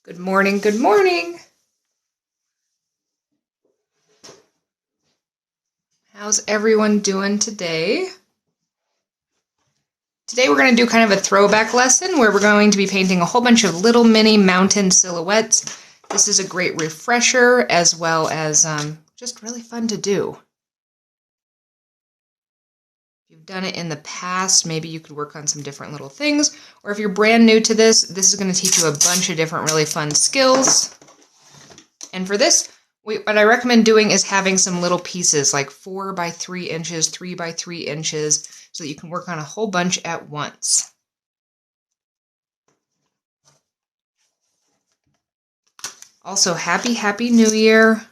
Good morning, good morning. How's everyone doing today? Today we're going to do kind of a throwback lesson where we're going to be painting a whole bunch of little mini mountain silhouettes. This is a great refresher as well as just really fun to do. If you've done it in the past, maybe you could work on some different little things. Or if you're brand new to this, this is going to teach you a bunch of different really fun skills. And for this, what I recommend doing is having some little pieces like 4 by 3 inches, 3 by 3 inches, so that you can work on a whole bunch at once. Also, Happy New Year.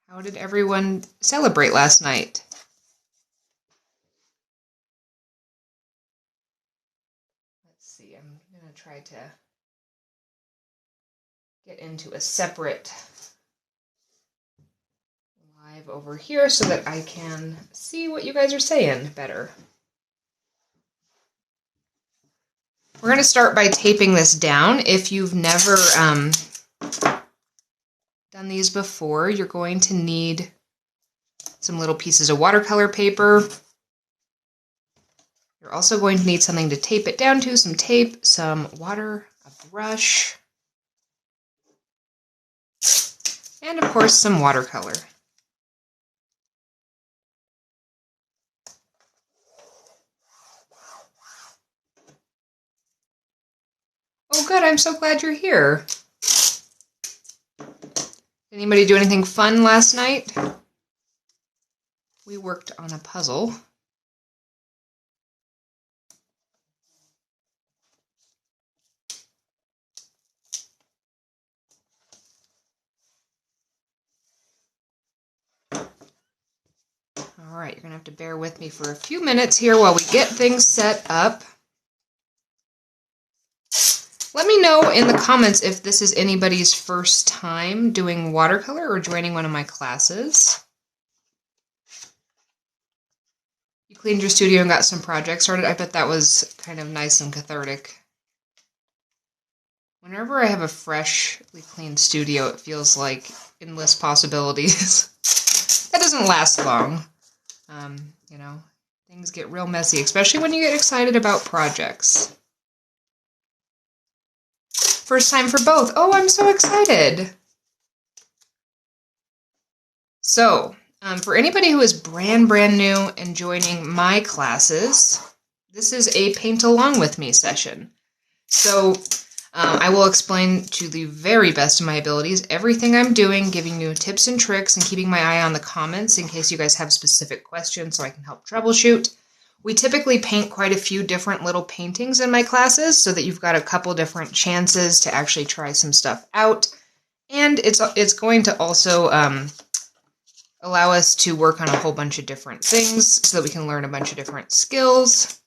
How did everyone celebrate last night? Let's see, I'm going to try to get into a separate live over here so that I can see what you guys are saying better. We're going to start by taping this down. If you've never done these before, you're going to need some little pieces of watercolor paper. You're also going to need something to tape it down to, some tape, some water, a brush, and of course some watercolor. Oh good, I'm so glad you're here. Anybody do anything fun last night? We worked on a puzzle. All right, you're going to have to bear with me for a few minutes here while we get things set up. Let me know in the comments if this is anybody's first time doing watercolor or joining one of my classes. You cleaned your studio and got some projects started. I bet that was kind of nice and cathartic. Whenever I have a freshly cleaned studio, it feels like endless possibilities. That doesn't last long. You know, things get real messy, especially when you get excited about projects. First time for both. Oh, I'm so excited. So, for anybody who is brand new and joining my classes, this is a paint along with me session. So, I will explain to the very best of my abilities everything I'm doing, giving you tips and tricks, and keeping my eye on the comments in case you guys have specific questions so I can help troubleshoot. We typically paint quite a few different little paintings in my classes so that you've got a couple different chances to actually try some stuff out. And it's going to also allow us to work on a whole bunch of different things so that we can learn a bunch of different skills.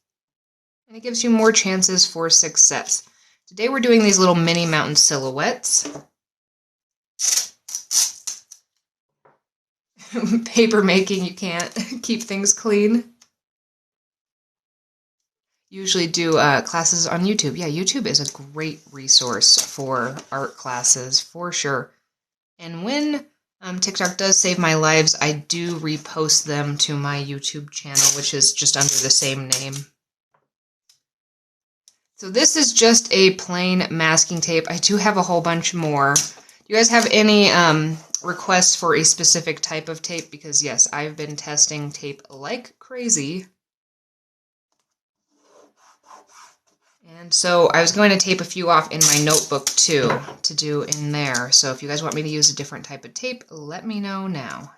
And it gives you more chances for success. Today we're doing these little mini mountain silhouettes. Paper making, you can't keep things clean. Usually do classes on YouTube. Yeah, YouTube is a great resource for art classes, for sure. And when TikTok does save my lives, I do repost them to my YouTube channel, which is just under the same name. So this is just a plain masking tape. I do have a whole bunch more. Do you guys have any requests for a specific type of tape? Because yes, I've been testing tape like crazy. And so I was going to tape a few off in my notebook too, to do in there. So if you guys want me to use a different type of tape, let me know now.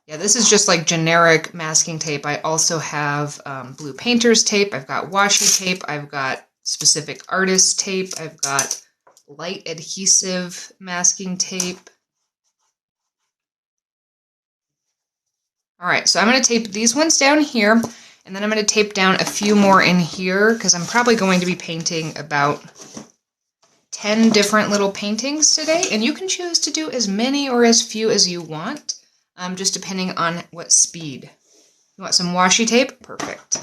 Yeah, this is just like generic masking tape. I also have blue painter's tape. I've got washi tape. I've got specific artist tape. I've got light adhesive masking tape. All right, so I'm going to tape these ones down here, and then I'm going to tape down a few more in here because I'm probably going to be painting about 10 different little paintings today, and you can choose to do as many or as few as you want. Just depending on what speed. You want some washi tape? Perfect.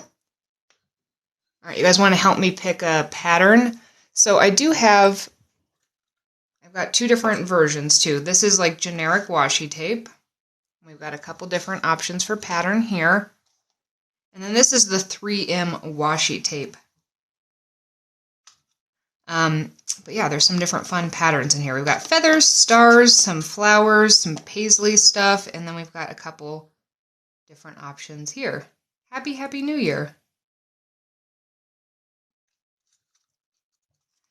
All right, you guys want to help me pick a pattern? So I do have, I've got two different versions too. This is like generic washi tape. We've got a couple different options for pattern here. And then this is the 3M washi tape. But yeah, there's some different fun patterns in here. We've got feathers, stars, some flowers, some paisley stuff, and then we've got a couple different options here. Happy New Year.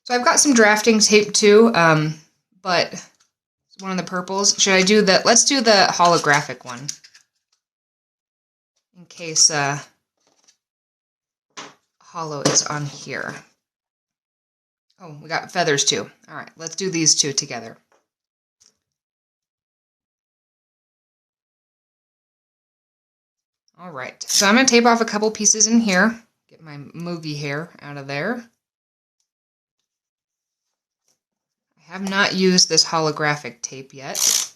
So I've got some drafting tape too, but one of the purples. Should I do that? Let's do the holographic one in case hollow is on here. Oh, we got feathers too. All right, let's do these two together. All right, so I'm going to tape off a couple pieces in here. Get my movie hair out of there. I have not used this holographic tape yet.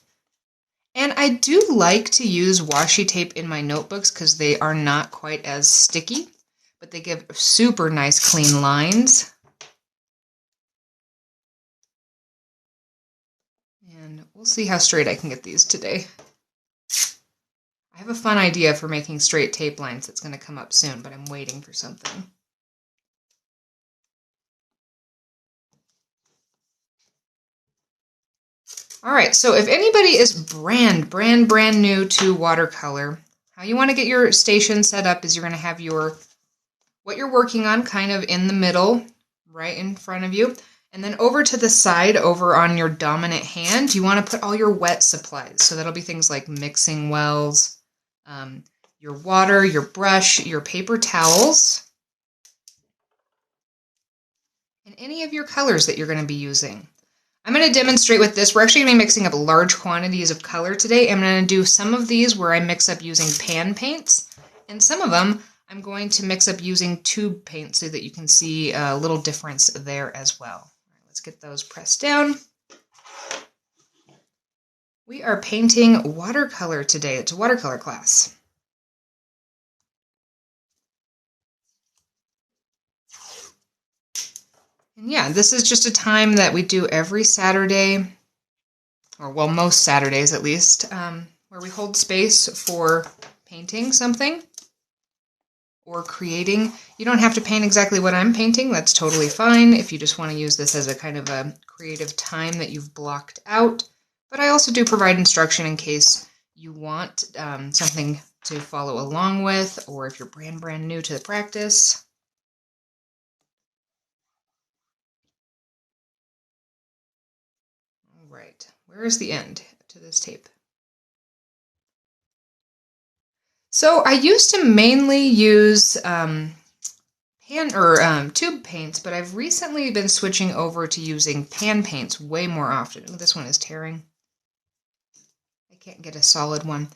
And I do like to use washi tape in my notebooks because they are not quite as sticky, but they give super nice clean lines. And we'll see how straight I can get these today. I have a fun idea for making straight tape lines that's going to come up soon, but I'm waiting for something. All right, so if anybody is brand new to watercolor, how you want to get your station set up is you're going to have what you're working on kind of in the middle, right in front of you. And then over to the side, over on your dominant hand, you want to put all your wet supplies. So that'll be things like mixing wells, your water, your brush, your paper towels, and any of your colors that you're going to be using. I'm going to demonstrate with this. We're actually going to be mixing up large quantities of color today. I'm going to do some of these where I mix up using pan paints, and some of them I'm going to mix up using tube paint so that you can see a little difference there as well. All right, let's get those pressed down. We are painting watercolor today. It's a watercolor class. And yeah, this is just a time that we do every Saturday, or well, most Saturdays at least, where we hold space for painting something or creating. You don't have to paint exactly what I'm painting. That's totally fine if you just want to use this as a kind of a creative time that you've blocked out. But I also do provide instruction in case you want something to follow along with, or if you're brand new to the practice. All right, where is the end to this tape? So I used to mainly use tube paints, but I've recently been switching over to using pan paints way more often. Ooh, this one is tearing. I can't get a solid one.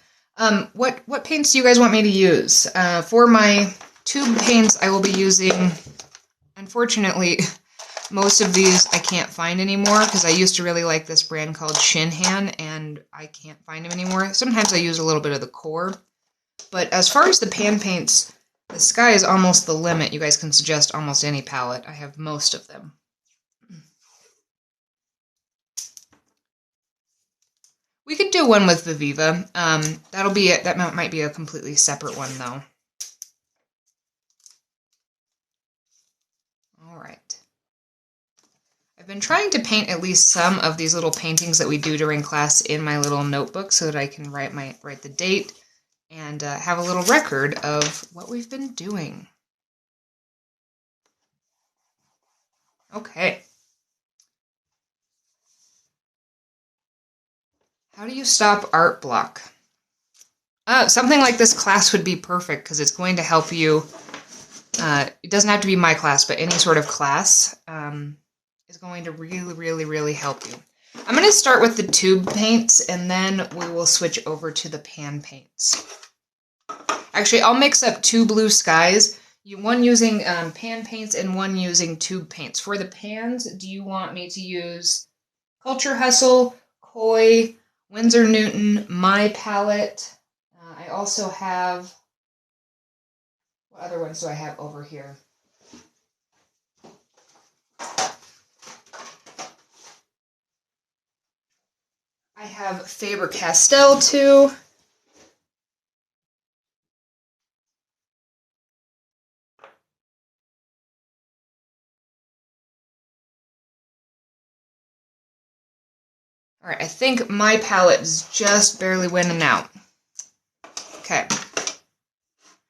What paints do you guys want me to use? For my tube paints, I will be using, unfortunately, most of these I can't find anymore because I used to really like this brand called Shinhan, and I can't find them anymore. Sometimes I use a little bit of the core. But as far as the pan paints, the sky is almost the limit. You guys can suggest almost any palette. I have most of them. We could do one with Viviva. That might be a completely separate one though. All right. I've been trying to paint at least some of these little paintings that we do during class in my little notebook so that I can write the date and have a little record of what we've been doing. Okay. How do you stop art block? Something like this class would be perfect because it's going to help you. It doesn't have to be my class, but any sort of class is going to really help you. I'm going to start with the tube paints, and then we will switch over to the pan paints. Actually, I'll mix up two blue skies, one using pan paints and one using tube paints. For the pans, do you want me to use Culture Hustle, Koi, Winsor Newton, My Palette? I also have, what other ones do I have over here? I have Faber-Castell too. All right, I think my palette is just barely winning out. Okay.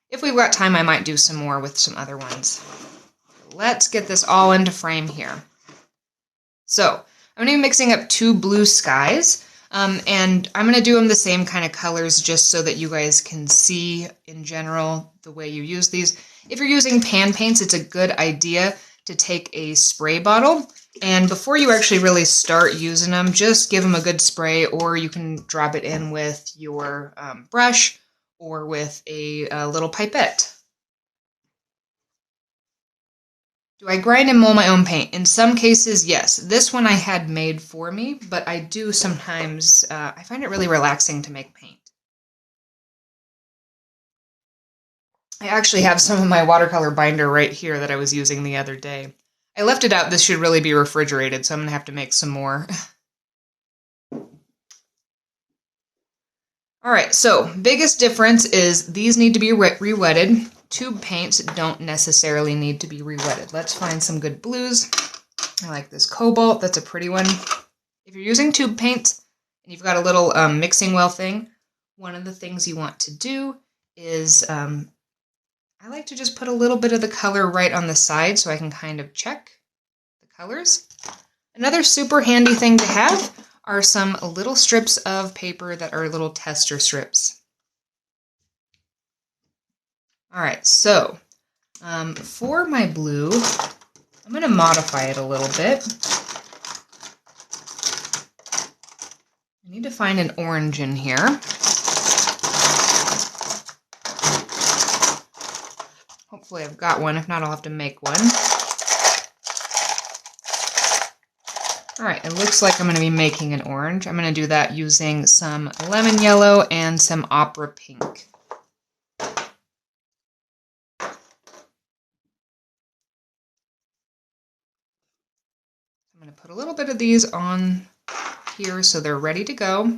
If we've got time, I might do some more with some other ones. Let's get this all into frame here. So, I'm going to be mixing up 2 blue skies, and I'm going to do them the same kind of colors just so that you guys can see in general the way you use these. If you're using pan paints, it's a good idea to take a spray bottle, and before you actually really start using them, just give them a good spray, or you can drop it in with your brush or with a little pipette. Do I grind and mold my own paint? In some cases, yes. This one I had made for me, but I do sometimes, I find it really relaxing to make paint. I actually have some of my watercolor binder right here that I was using the other day. I left it out. This should really be refrigerated, so I'm going to have to make some more. Alright, so biggest difference is these need to be re-wetted. Tube paints don't necessarily need to be re-wetted. Let's find some good blues. I like this cobalt. That's a pretty one. If you're using tube paints and you've got a little mixing well thing, one of the things you want to do is I like to just put a little bit of the color right on the side so I can kind of check the colors. Another super handy thing to have are some little strips of paper that are little tester strips. Alright, so for my blue, I'm going to modify it a little bit. I need to find an orange in here. Hopefully I've got one. If not, I'll have to make one. Alright, it looks like I'm going to be making an orange. I'm going to do that using some lemon yellow and some opera pink. I'm going to put a little bit of these on here so they're ready to go.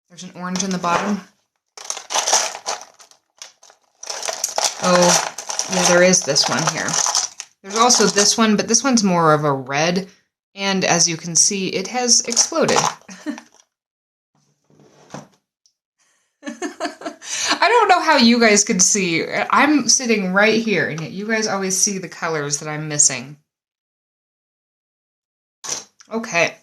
There's an orange in the bottom. Oh, yeah, there is this one here. There's also this one, but this one's more of a red, and as you can see, it has exploded. I don't know how you guys could see. I'm sitting right here, and yet you guys always see the colors that I'm missing. Okay,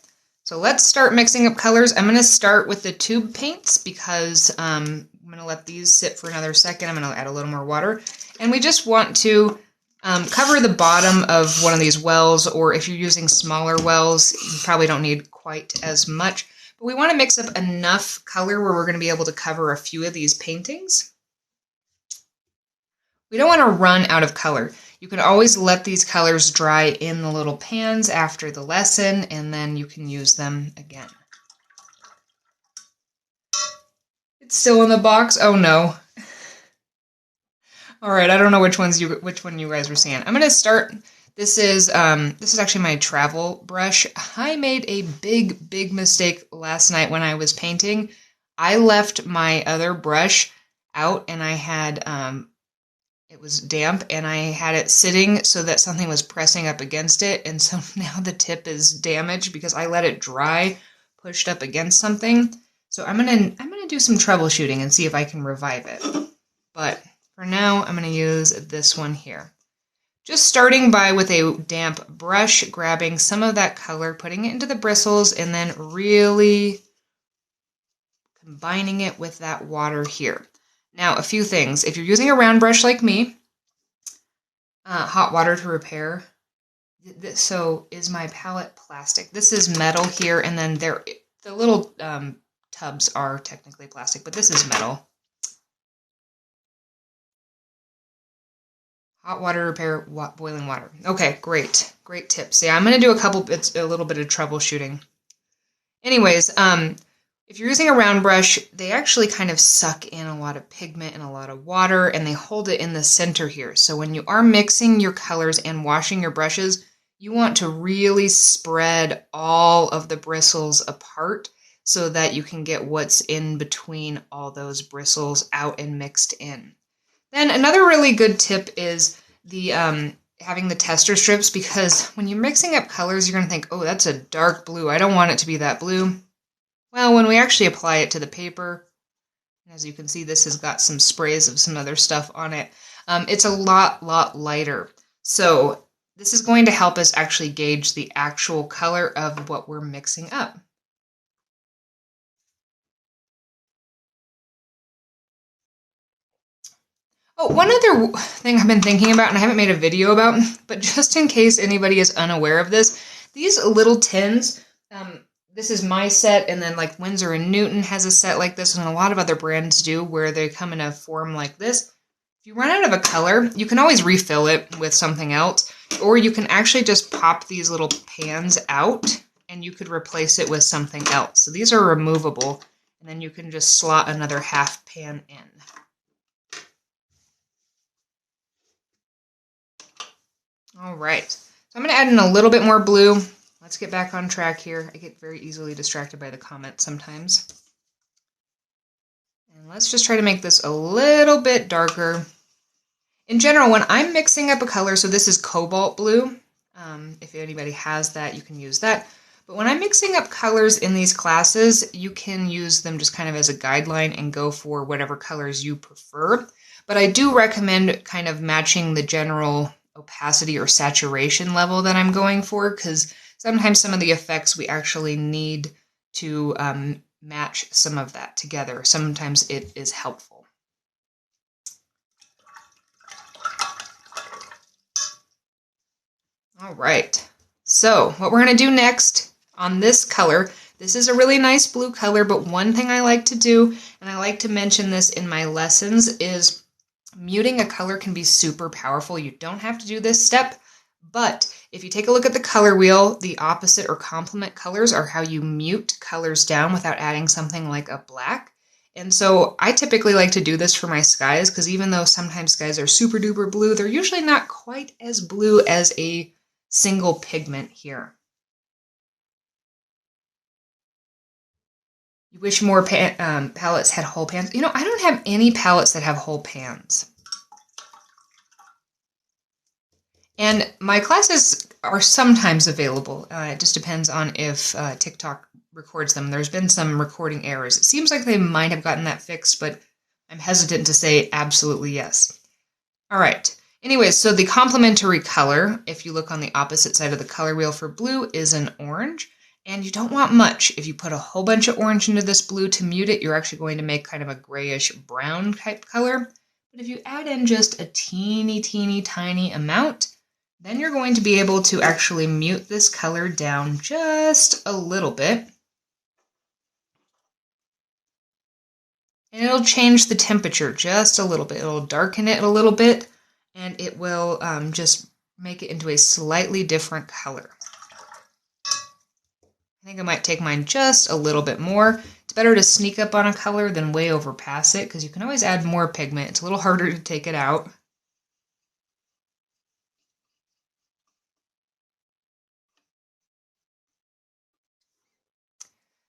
so let's start mixing up colors. I'm going to start with the tube paints because I'm going to let these sit for another second. I'm going to add a little more water. And we just want to cover the bottom of one of these wells, or if you're using smaller wells, you probably don't need quite as much. But we want to mix up enough color where we're going to be able to cover a few of these paintings. We don't want to run out of color. You can always let these colors dry in the little pans after the lesson, and then you can use them again. It's still in the box? Oh no. All right, I don't know which one you guys were seeing. I'm going to start. This is actually my travel brush. I made a big mistake last night when I was painting. I left my other brush out, and I had it was damp, and I had it sitting so that something was pressing up against it, and so now the tip is damaged because I let it dry, pushed up against something. So I'm gonna do some troubleshooting and see if I can revive it. But for now, I'm going to use this one here. Just starting by with a damp brush, grabbing some of that color, putting it into the bristles, and then really combining it with that water here. Now, a few things. If you're using a round brush like me, hot water to repair. So is my palette plastic? This is metal here, and then the little tubs are technically plastic, but this is metal. Hot water repair, boiling water. Okay, great tips. Yeah, I'm going to do a little bit of troubleshooting. Anyways, if you're using a round brush, they actually kind of suck in a lot of pigment and a lot of water, and they hold it in the center here. So when you are mixing your colors and washing your brushes, you want to really spread all of the bristles apart so that you can get what's in between all those bristles out and mixed in. Then another really good tip is the having the tester strips, because when you're mixing up colors, you're going to think, oh, that's a dark blue. I don't want it to be that blue. Well, when we actually apply it to the paper, as you can see, this has got some sprays of some other stuff on it. It's a lot lighter. So this is going to help us actually gauge the actual color of what we're mixing up. Oh, one other thing I've been thinking about, and I haven't made a video about, but just in case anybody is unaware of this, these little tins, this is my set, and then like Winsor & Newton has a set like this, and a lot of other brands do, where they come in a form like this. If you run out of a color, you can always refill it with something else, or you can actually just pop these little pans out, and you could replace it with something else. So these are removable, and then you can just slot another half pan in. All right, so I'm going to add in a little bit more blue. Let's get back on track here. I get very easily distracted by the comments sometimes. And let's just try to make this a little bit darker. In general, when I'm mixing up a color, so this is cobalt blue. If anybody has that, you can use that. But when I'm mixing up colors in these classes, you can use them just kind of as a guideline and go for whatever colors you prefer. But I do recommend kind of matching the general opacity or saturation level that I'm going for, because sometimes some of the effects we actually need to match some of that together. Sometimes it is helpful. All right, so what we're going to do next on this color, this is a really nice blue color, but one thing I like to do, and I like to mention this in my lessons, is muting a color can be super powerful. You don't have to do this step, but if you take a look at the color wheel, the opposite or complement colors are how you mute colors down without adding something like a black. And so I typically like to do this for my skies, because even though sometimes skies are super duper blue, they're usually not quite as blue as a single pigment here. You wish more palettes had whole pans. You know, I don't have any palettes that have whole pans. And my classes are sometimes available. It just depends on if TikTok records them. There's been some recording errors. It seems like they might have gotten that fixed, but I'm hesitant to say absolutely yes. All right. Anyways, so the complementary color, if you look on the opposite side of the color wheel for blue, is an orange. And you don't want much. If you put a whole bunch of orange into this blue to mute it, you're actually going to make kind of a grayish brown type color. But if you add in just a teeny tiny amount, then you're going to be able to actually mute this color down just a little bit. And it'll change the temperature just a little bit. It'll darken it a little bit, and it will just make it into a slightly different color. I think I might take mine just a little bit more. It's better to sneak up on a color than way overpass it, because you can always add more pigment. It's a little harder to take it out.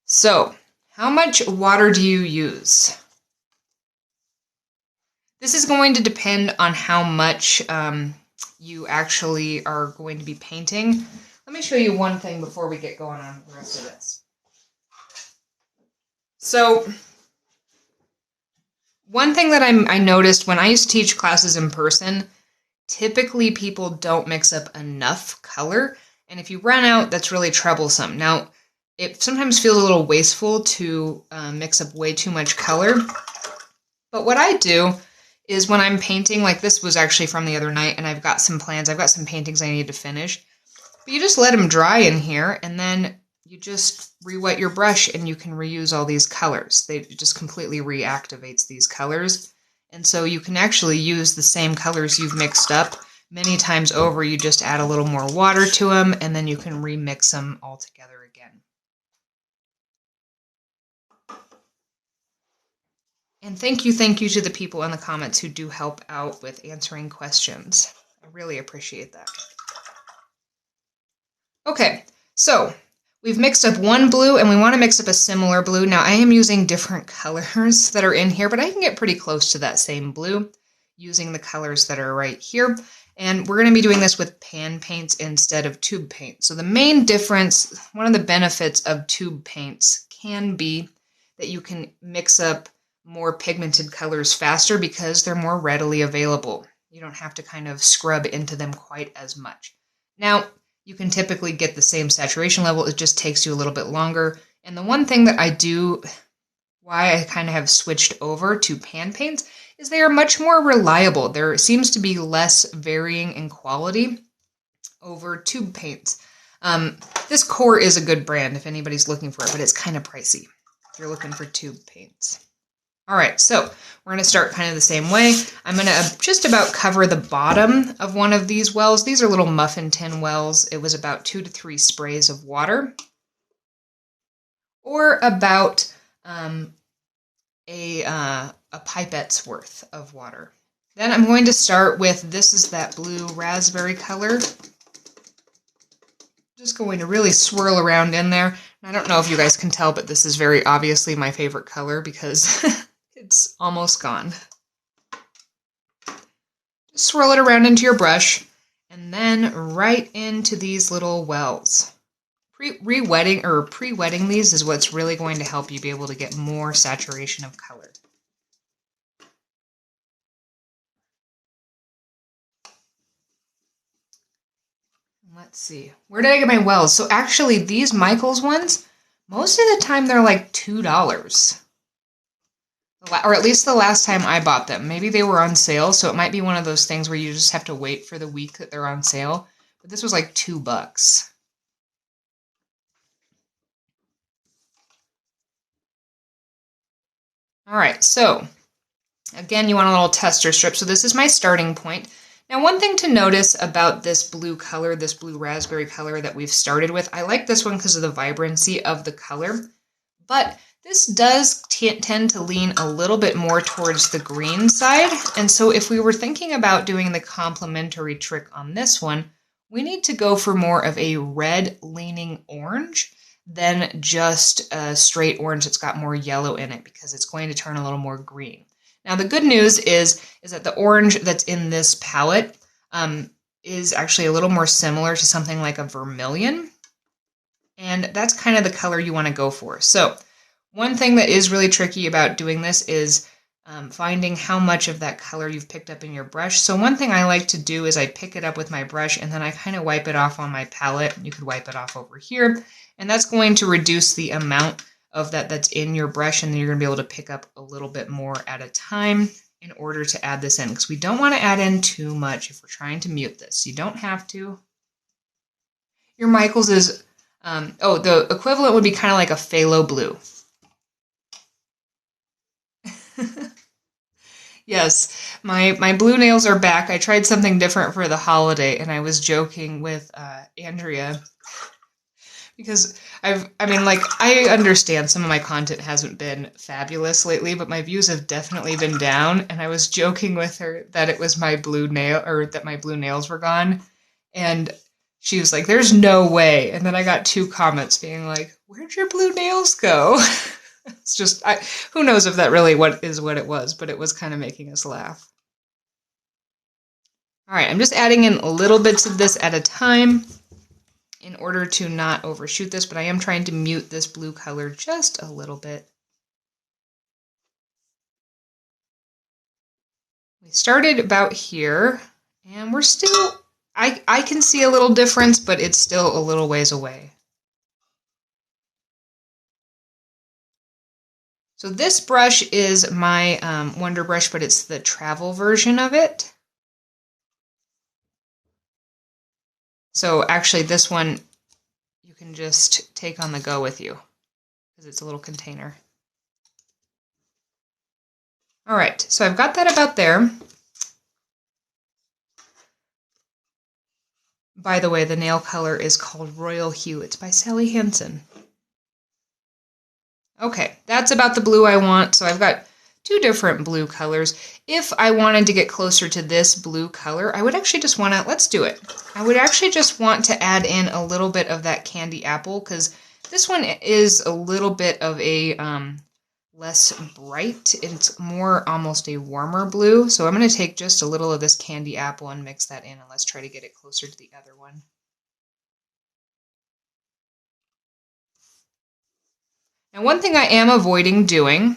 So, how much water do you use? This is going to depend on how much you actually are going to be painting. Let me show you one thing before we get going on the rest of this. So, one thing that I noticed when I used to teach classes in person, typically people don't mix up enough color, and if you run out, that's really troublesome. Now, it sometimes feels a little wasteful to mix up way too much color, but what I do is when I'm painting, like this was actually from the other night, and I've got some plans, I've got some paintings I need to finish, but you just let them dry in here, and then you just re-wet your brush, and you can reuse all these colors. It just completely reactivates these colors, and so you can actually use the same colors you've mixed up many times over. You just add a little more water to them, and then you can remix them all together again. And thank you to the people in the comments who do help out with answering questions. I really appreciate that. Okay, so we've mixed up one blue and we want to mix up a similar blue. Now I am using different colors that are in here, but I can get pretty close to that same blue using the colors that are right here. And we're going to be doing this with pan paints instead of tube paint. So the main difference, one of the benefits of tube paints can be that you can mix up more pigmented colors faster because they're more readily available. You don't have to kind of scrub into them quite as much. Now, you can typically get the same saturation level, it just takes you a little bit longer. And the one thing that I do, why I kind of have switched over to pan paints, is they are much more reliable. There seems to be less varying in quality over tube paints. This Core is a good brand if anybody's looking for it, but it's kind of pricey if you're looking for tube paints. All right, so we're going to start kind of the same way. I'm going to just about cover the bottom of one of these wells. These are little muffin tin wells. It was about 2 to 3 sprays of water, or about a pipette's worth of water. Then I'm going to start with, this is that blue raspberry color. Just going to really swirl around in there. I don't know if you guys can tell, but this is very obviously my favorite color because it's almost gone. Just swirl it around into your brush and then right into these little wells. Pre-wetting these is what's really going to help you be able to get more saturation of color. Let's see, where did I get my wells? So actually these Michaels ones, most of the time they're like $2. Or at least the last time I bought them. Maybe they were on sale, so it might be one of those things where you just have to wait for the week that they're on sale. But this was like $2. All right, so again, you want a little tester strip. So this is my starting point. Now, one thing to notice about this blue color, this blue raspberry color that we've started with, I like this one because of the vibrancy of the color, but this does tend to lean a little bit more towards the green side. And so if we were thinking about doing the complementary trick on this one, we need to go for more of a red leaning orange than just a straight orange that's got more yellow in it, because it's going to turn a little more green. Now, the good news is that the orange that's in this palette is actually a little more similar to something like a vermilion. And that's kind of the color you want to go for. So one thing that is really tricky about doing this is finding how much of that color you've picked up in your brush. So one thing I like to do is I pick it up with my brush and then I kind of wipe it off on my palette. You could wipe it off over here. And that's going to reduce the amount of that's in your brush, and then you're going to be able to pick up a little bit more at a time in order to add this in, because we don't want to add in too much if we're trying to mute this. You don't have to. Your Michaels is, the equivalent would be kind of like a phthalo blue. Yes, my blue nails are back. I tried something different for the holiday, and I was joking with Andrea, because I understand some of my content hasn't been fabulous lately, but my views have definitely been down. And I was joking with her that it was my blue nail, or that my blue nails were gone. And she was like, "There's no way." And then I got 2 comments being like, "Where'd your blue nails go?" It's just, who knows if that really what it was, but it was kind of making us laugh. All right, I'm just adding in little bits of this at a time in order to not overshoot this, but I am trying to mute this blue color just a little bit. We started about here, and we're still, I can see a little difference, but it's still a little ways away. So this brush is my Wonder Brush, but it's the travel version of it. So actually this one you can just take on the go with you because it's a little container. All right, so I've got that about there. By the way, the nail color is called Royal Hue. It's by Sally Hansen. Okay, that's about the blue I want. So I've got two different blue colors. If I wanted to get closer to this blue color, I would actually just want to, let's do it. I would actually just want to add in a little bit of that candy apple because this one is a little bit of a less bright. It's more almost a warmer blue. So I'm going to take just a little of this candy apple and mix that in, and let's try to get it closer to the other one. Now, one thing I am avoiding doing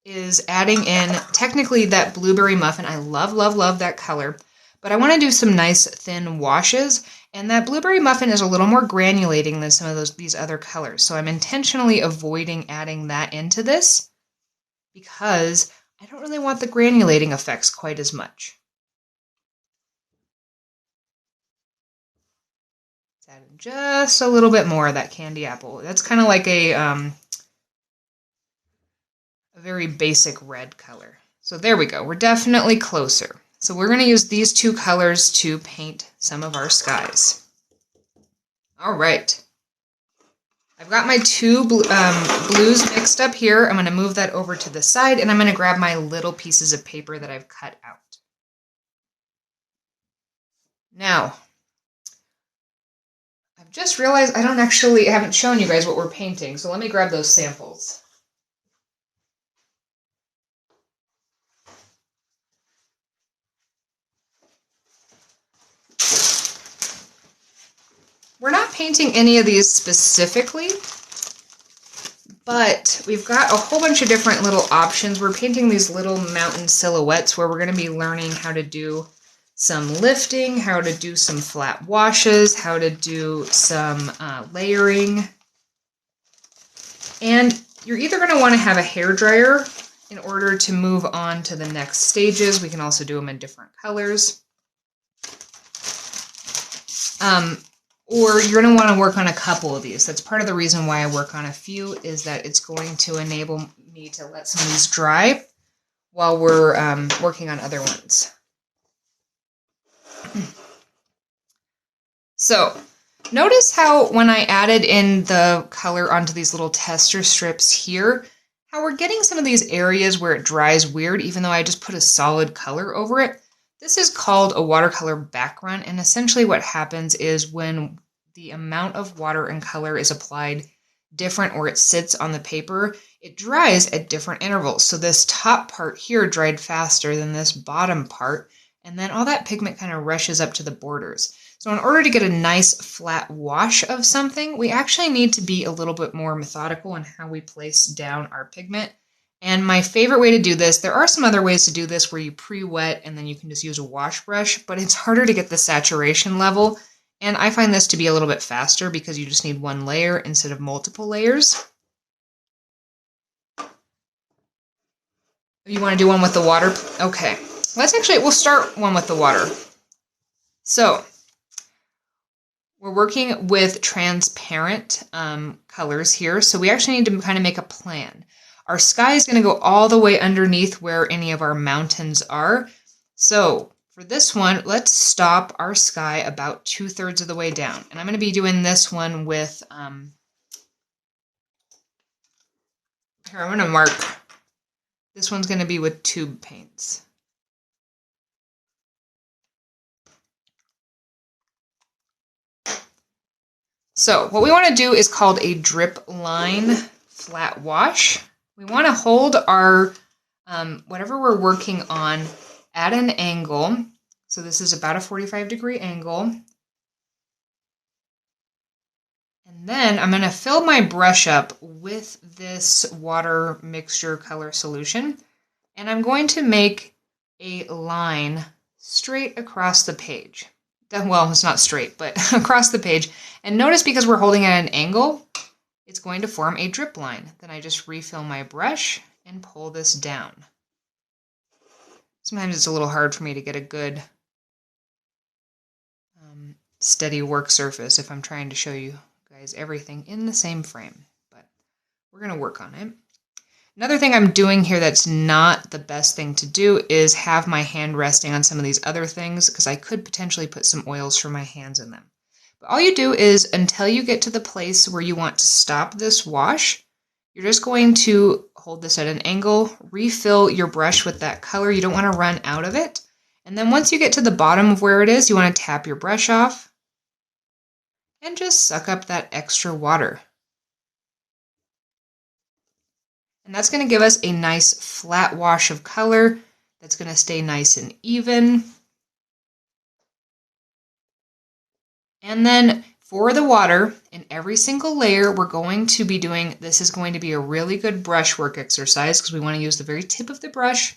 is adding in technically that blueberry muffin. I love, love, love that color, but I want to do some nice thin washes, and that blueberry muffin is a little more granulating than some of these other colors. So I'm intentionally avoiding adding that into this because I don't really want the granulating effects quite as much. Let's add in just a little bit more of that candy apple. That's kind of like a very basic red color. So there we go. We're definitely closer. So we're going to use these two colors to paint some of our skies. All right. I've got my two blues mixed up here. I'm going to move that over to the side, and I'm going to grab my little pieces of paper that I've cut out. Now, I've just realized I haven't shown you guys what we're painting, so let me grab those samples. We're not painting any of these specifically, but we've got a whole bunch of different little options. We're painting these little mountain silhouettes where we're going to be learning how to do some lifting, how to do some flat washes, how to do some layering. And you're either going to want to have a hairdryer in order to move on to the next stages. We can also do them in different colors. Or you're going to want to work on a couple of these. That's part of the reason why I work on a few, is that it's going to enable me to let some of these dry while we're working on other ones. So notice how when I added in the color onto these little tester strips here, how we're getting some of these areas where it dries weird, even though I just put a solid color over it. This is called a watercolor background, and essentially what happens is when the amount of water and color is applied different, or it sits on the paper, it dries at different intervals. So this top part here dried faster than this bottom part, and then all that pigment kind of rushes up to the borders. So in order to get a nice flat wash of something, we actually need to be a little bit more methodical in how we place down our pigment. And my favorite way to do this, there are some other ways to do this where you pre-wet and then you can just use a wash brush, but it's harder to get the saturation level. And I find this to be a little bit faster because you just need one layer instead of multiple layers. You want to do one with the water? Okay, we'll start one with the water. So we're working with transparent colors here. So we actually need to kind of make a plan. Our sky is going to go all the way underneath where any of our mountains are. So for this one, let's stop our sky about 2/3 of the way down. And I'm going to be doing this one with, here, I'm going to mark, this one's going to be with tube paints. So what we want to do is called a drip line flat wash. We want to hold our, whatever we're working on at an angle. So this is about a 45-degree angle. And then I'm going to fill my brush up with this water mixture color solution. And I'm going to make a line straight across the page. Well, it's not straight, but across the page. And notice because we're holding at an angle, it's going to form a drip line. Then I just refill my brush and pull this down. Sometimes it's a little hard for me to get a good steady work surface if I'm trying to show you guys everything in the same frame, but we're going to work on it. Another thing I'm doing here that's not the best thing to do is have my hand resting on some of these other things, because I could potentially put some oils for my hands in them. But all you do is, until you get to the place where you want to stop this wash, you're just going to hold this at an angle, refill your brush with that color. You don't want to run out of it. And then once you get to the bottom of where it is, you want to tap your brush off and just suck up that extra water. And that's going to give us a nice flat wash of color that's going to stay nice and even. And then for the water, in every single layer, we're going to be doing, this is going to be a really good brushwork exercise because we want to use the very tip of the brush.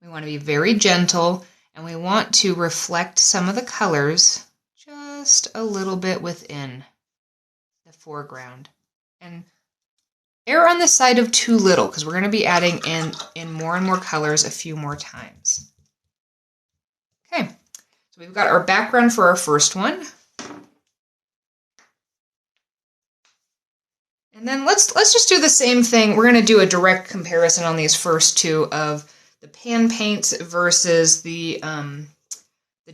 We want to be very gentle, and we want to reflect some of the colors just a little bit within the foreground. And err on the side of too little because we're going to be adding in more and more colors a few more times. Okay, so we've got our background for our first one. And then let's just do the same thing. We're going to do a direct comparison on these first two of the pan paints versus the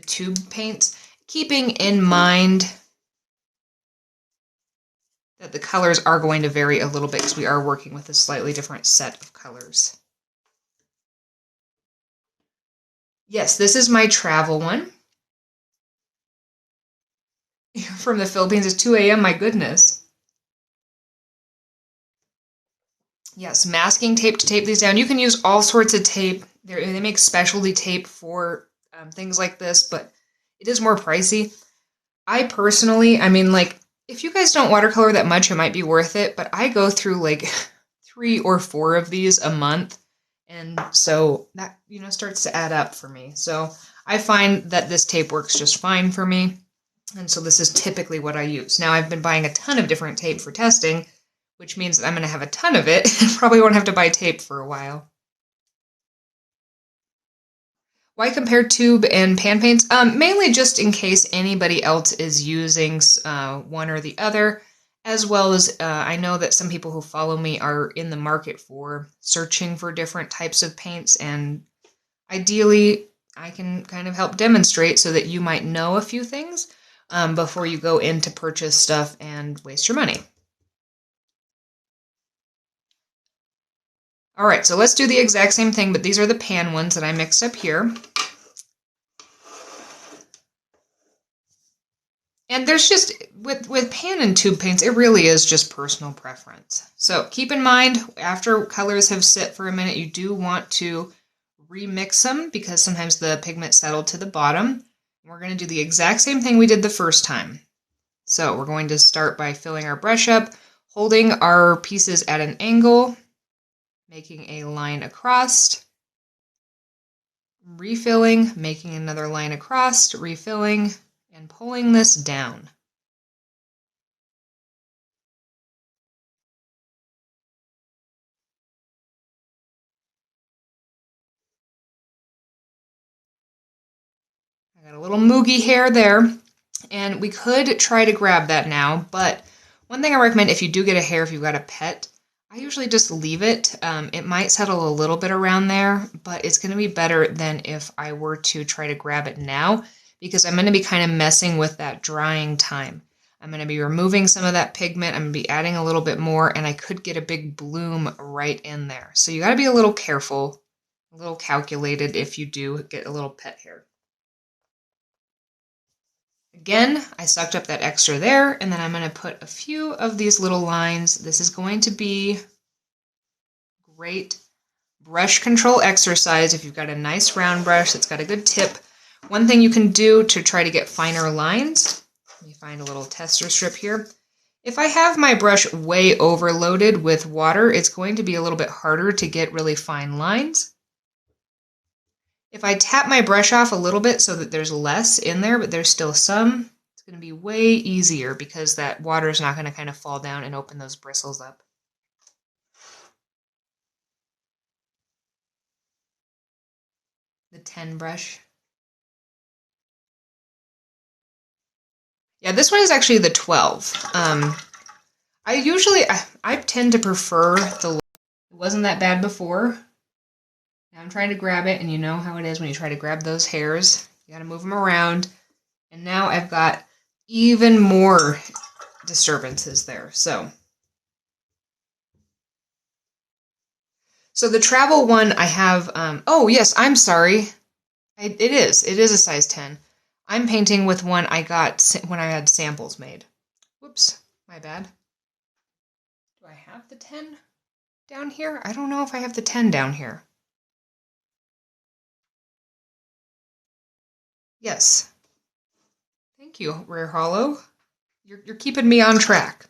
tube paints, keeping in mind that the colors are going to vary a little bit because we are working with a slightly different set of colors. Yes, this is my travel one. From the Philippines, it's 2 a.m., my goodness. Yes, masking tape to tape these down. You can use all sorts of tape. They make specialty tape for things like this, but it is more pricey. I personally, if you guys don't watercolor that much, it might be worth it, but I go through like 3 or 4 of these a month, and so that, starts to add up for me. So I find that this tape works just fine for me, and so this is typically what I use. Now, I've been buying a ton of different tape for testing, which means that I'm going to have a ton of it and probably won't have to buy tape for a while. Why compare tube and pan paints? Mainly just in case anybody else is using one or the other, as well as I know that some people who follow me are in the market for searching for different types of paints, and ideally I can kind of help demonstrate so that you might know a few things before you go in to purchase stuff and waste your money. All right, so let's do the exact same thing, but these are the pan ones that I mixed up here. And there's just, with pan and tube paints, it really is just personal preference. So keep in mind, after colors have sit for a minute, you do want to remix them because sometimes the pigment settled to the bottom. We're going to do the exact same thing we did the first time. So we're going to start by filling our brush up, holding our pieces at an angle, making a line across, refilling, making another line across, refilling, and pulling this down. I got a little moogie hair there, and we could try to grab that now, but one thing I recommend if you do get a hair, if you've got a pet, I usually just leave it. It might settle a little bit around there, but it's going to be better than if I were to try to grab it now, because I'm going to be kind of messing with that drying time. I'm going to be removing some of that pigment. I'm going to be adding a little bit more, and I could get a big bloom right in there. So you got to be a little careful, a little calculated if you do get a little pet hair. Again, I sucked up that extra there, and then I'm going to put a few of these little lines. This is going to be great brush control exercise if you've got a nice round brush that's got a good tip. One thing you can do to try to get finer lines, let me find a little tester strip here. If I have my brush way overloaded with water, it's going to be a little bit harder to get really fine lines. If I tap my brush off a little bit so that there's less in there, but there's still some, it's going to be way easier because that water is not going to kind of fall down and open those bristles up. The 10 brush. Yeah, this one is actually the 12. I tend to prefer the, it wasn't that bad before. Now I'm trying to grab it, and you know how it is when you try to grab those hairs. You got to move them around. And now I've got even more disturbances there. So So the travel one I have, oh yes, I'm sorry. It is a size 10. I'm painting with one I got when I had samples made. Whoops, my bad. Do I have the 10 down here? I don't know if I have the 10 down here. Yes. Thank you, Rare Hollow. You're keeping me on track.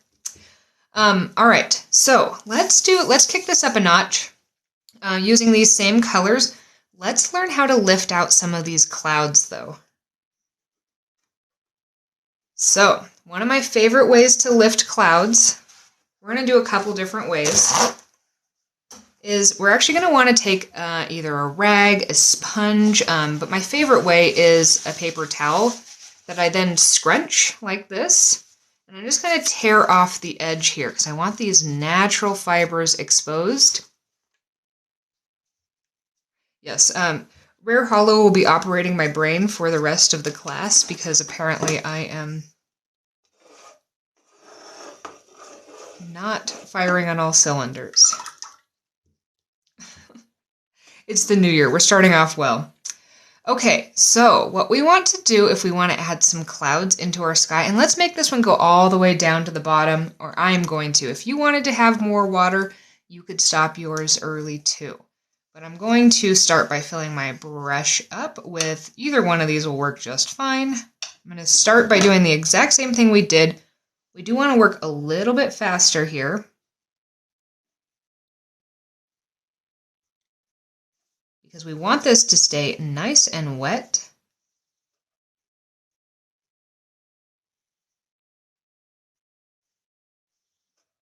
All right, so let's kick this up a notch. Using these same colors, let's learn how to lift out some of these clouds, though. So, one of my favorite ways to lift clouds, we're going to do a couple different ways, is we're actually going to want to take either a rag, a sponge, but my favorite way is a paper towel that I then scrunch like this. And I'm just going to tear off the edge here because I want these natural fibers exposed. Yes, Rare Hollow will be operating my brain for the rest of the class because apparently I am not firing on all cylinders. It's the new year. We're starting off well. Okay, so what we want to do if we want to add some clouds into our sky, and let's make this one go all the way down to the bottom, or I'm going to. If you wanted to have more water, you could stop yours early too. But I'm going to start by filling my brush up with either one of these will work just fine. I'm going to start by doing the exact same thing we did. We do want to work a little bit faster here. Because we want this to stay nice and wet.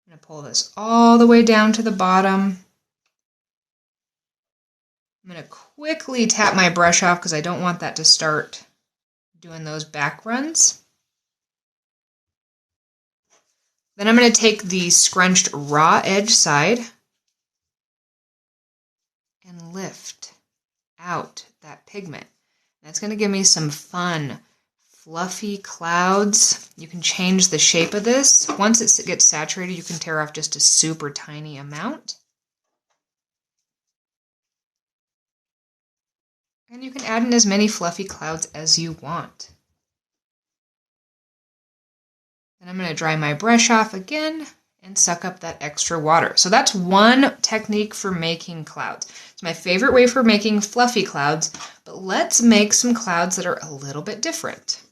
I'm going to pull this all the way down to the bottom. I'm going to quickly tap my brush off because I don't want that to start doing those back runs. Then I'm going to take the scrunched raw edge side and lift out that pigment. That's going to give me some fun, fluffy clouds. You can change the shape of this. Once it gets saturated, you can tear off just a super tiny amount. And you can add in as many fluffy clouds as you want. Then I'm going to dry my brush off again and suck up that extra water. So that's one technique for making clouds. It's my favorite way for making fluffy clouds, but let's make some clouds that are a little bit different.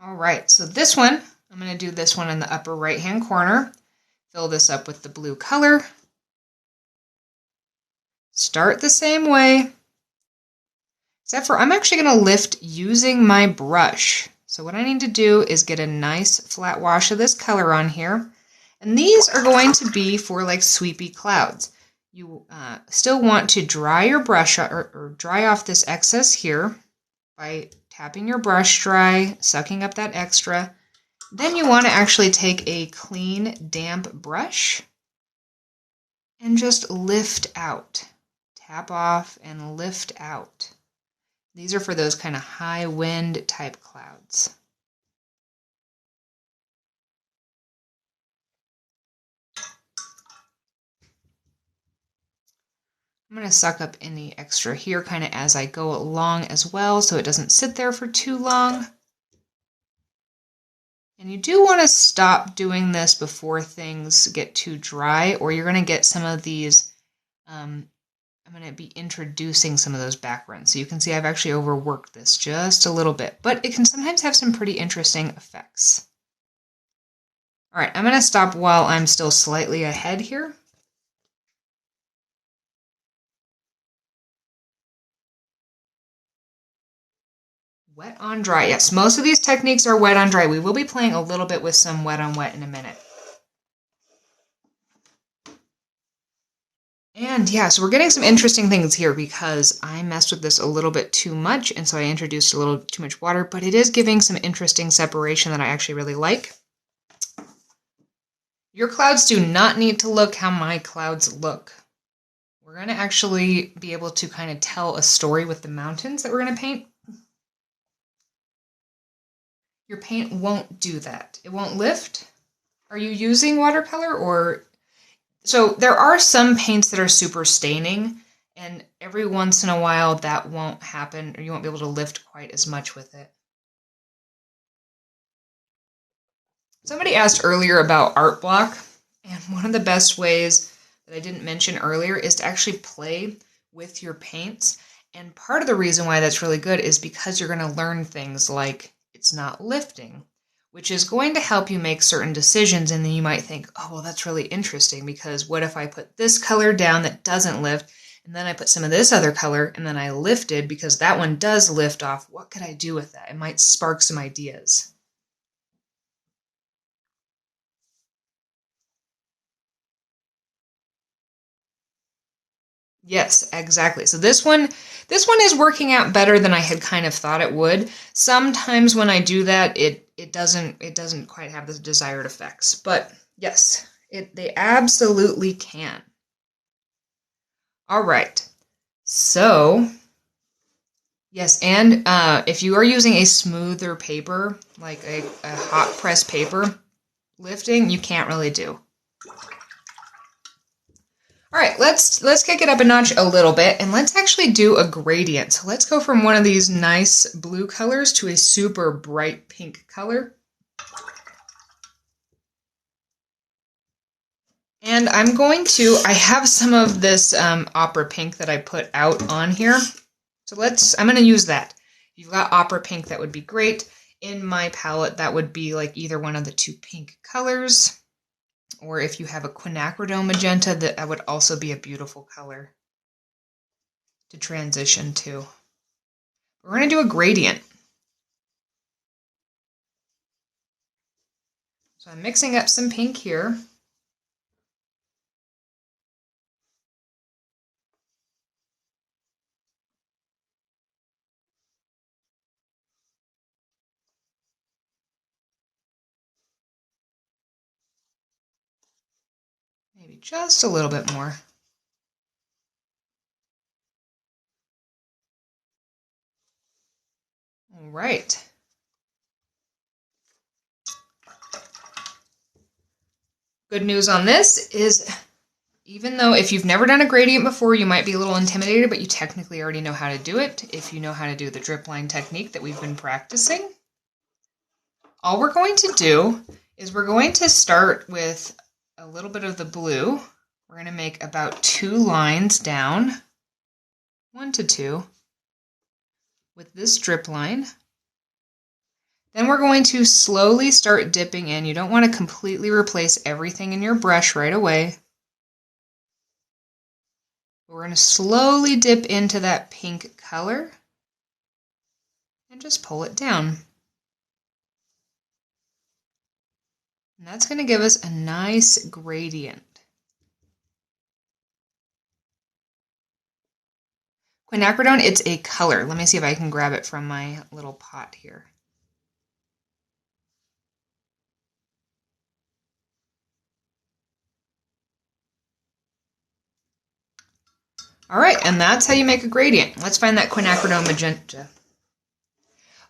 All right, so this one, I'm going to do this one in the upper right-hand corner. Fill this up with the blue color. Start the same way, except for I'm actually going to lift using my brush. So what I need to do is get a nice flat wash of this color on here. And these are going to be for like sweepy clouds. You still want to dry your brush or dry off this excess here by tapping your brush dry, sucking up that extra. Then you want to actually take a clean, damp brush and just lift out. Tap off and lift out. These are for those kind of high wind type clouds. I'm going to suck up any extra here kind of as I go along as well so it doesn't sit there for too long. And you do want to stop doing this before things get too dry or you're going to get some of these, I'm going to be introducing some of those backgrounds. So you can see I've actually overworked this just a little bit, but it can sometimes have some pretty interesting effects. All right, I'm going to stop while I'm still slightly ahead here. Wet on dry. Yes, most of these techniques are wet on dry. We will be playing a little bit with some wet on wet in a minute. And yeah, so we're getting some interesting things here because I messed with this a little bit too much, and so I introduced a little too much water, but it is giving some interesting separation that I actually really like. Your clouds do not need to look how my clouds look. We're going to actually be able to kind of tell a story with the mountains that we're going to paint. Your paint won't do that. It won't lift. Are you using watercolor or... So there are some paints that are super staining, and every once in a while that won't happen, or you won't be able to lift quite as much with it. Somebody asked earlier about art block, and one of the best ways that I didn't mention earlier is to actually play with your paints. And part of the reason why that's really good is because you're going to learn things like it's not lifting, which is going to help you make certain decisions. And then you might think, oh, well, that's really interesting, because what if I put this color down that doesn't lift, and then I put some of this other color, and then I lifted because that one does lift off. What could I do with that? It might spark some ideas. Yes, exactly. So this one is working out better than I had kind of thought it would. Sometimes when I do that, it doesn't quite have the desired effects. But yes, they absolutely can. All right. So yes, and if you are using a smoother paper, like a hot press paper, lifting you can't really do. All right, let's kick it up a notch a little bit, and let's actually do a gradient. So let's go from one of these nice blue colors to a super bright pink color. And I have some of this opera pink that I put out on here. So I'm going to use that. If you've got opera pink, that would be great. In my palette, that would be like either one of the two pink colors. Or if you have a Quinacridone Magenta, that would also be a beautiful color to transition to. We're going to do a gradient. So I'm mixing up some pink here. Maybe just a little bit more. All right. Good news on this is, even though if you've never done a gradient before, you might be a little intimidated, but you technically already know how to do it if you know how to do the drip line technique that we've been practicing. All we're going to do is we're going to start with a little bit of the blue. We're going to make about 2 lines down, 1 to 2, with this drip line. Then we're going to slowly start dipping in. You don't want to completely replace everything in your brush right away. We're going to slowly dip into that pink color and just pull it down. And that's going to give us a nice gradient. Quinacridone, it's a color. Let me see if I can grab it from my little pot here. All right, and that's how you make a gradient. Let's find that Quinacridone Magenta.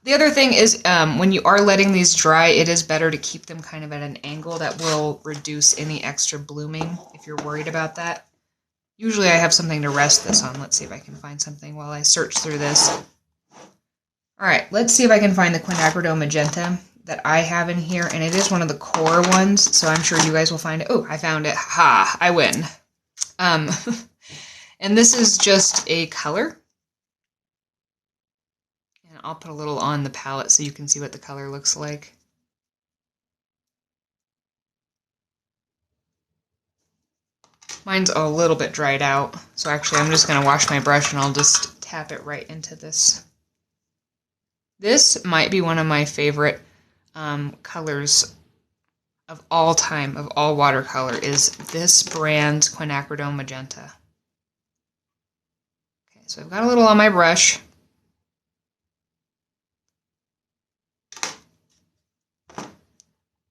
The other thing is when you are letting these dry, it is better to keep them kind of at an angle. That will reduce any extra blooming if you're worried about that. Usually I have something to rest this on. Let's see if I can find something while I search through this. All right, let's see if I can find the Quinacridone Magenta that I have in here, and it is one of the core ones, so I'm sure you guys will find it. Oh, I found it. Ha! I win. And this is just a color. And I'll put a little on the palette so you can see what the color looks like. Mine's a little bit dried out, so actually I'm just going to wash my brush and I'll just tap it right into this. This might be one of my favorite colors of all time, of all watercolor, is this brand's Quinacridone Magenta. Okay, so I've got a little on my brush.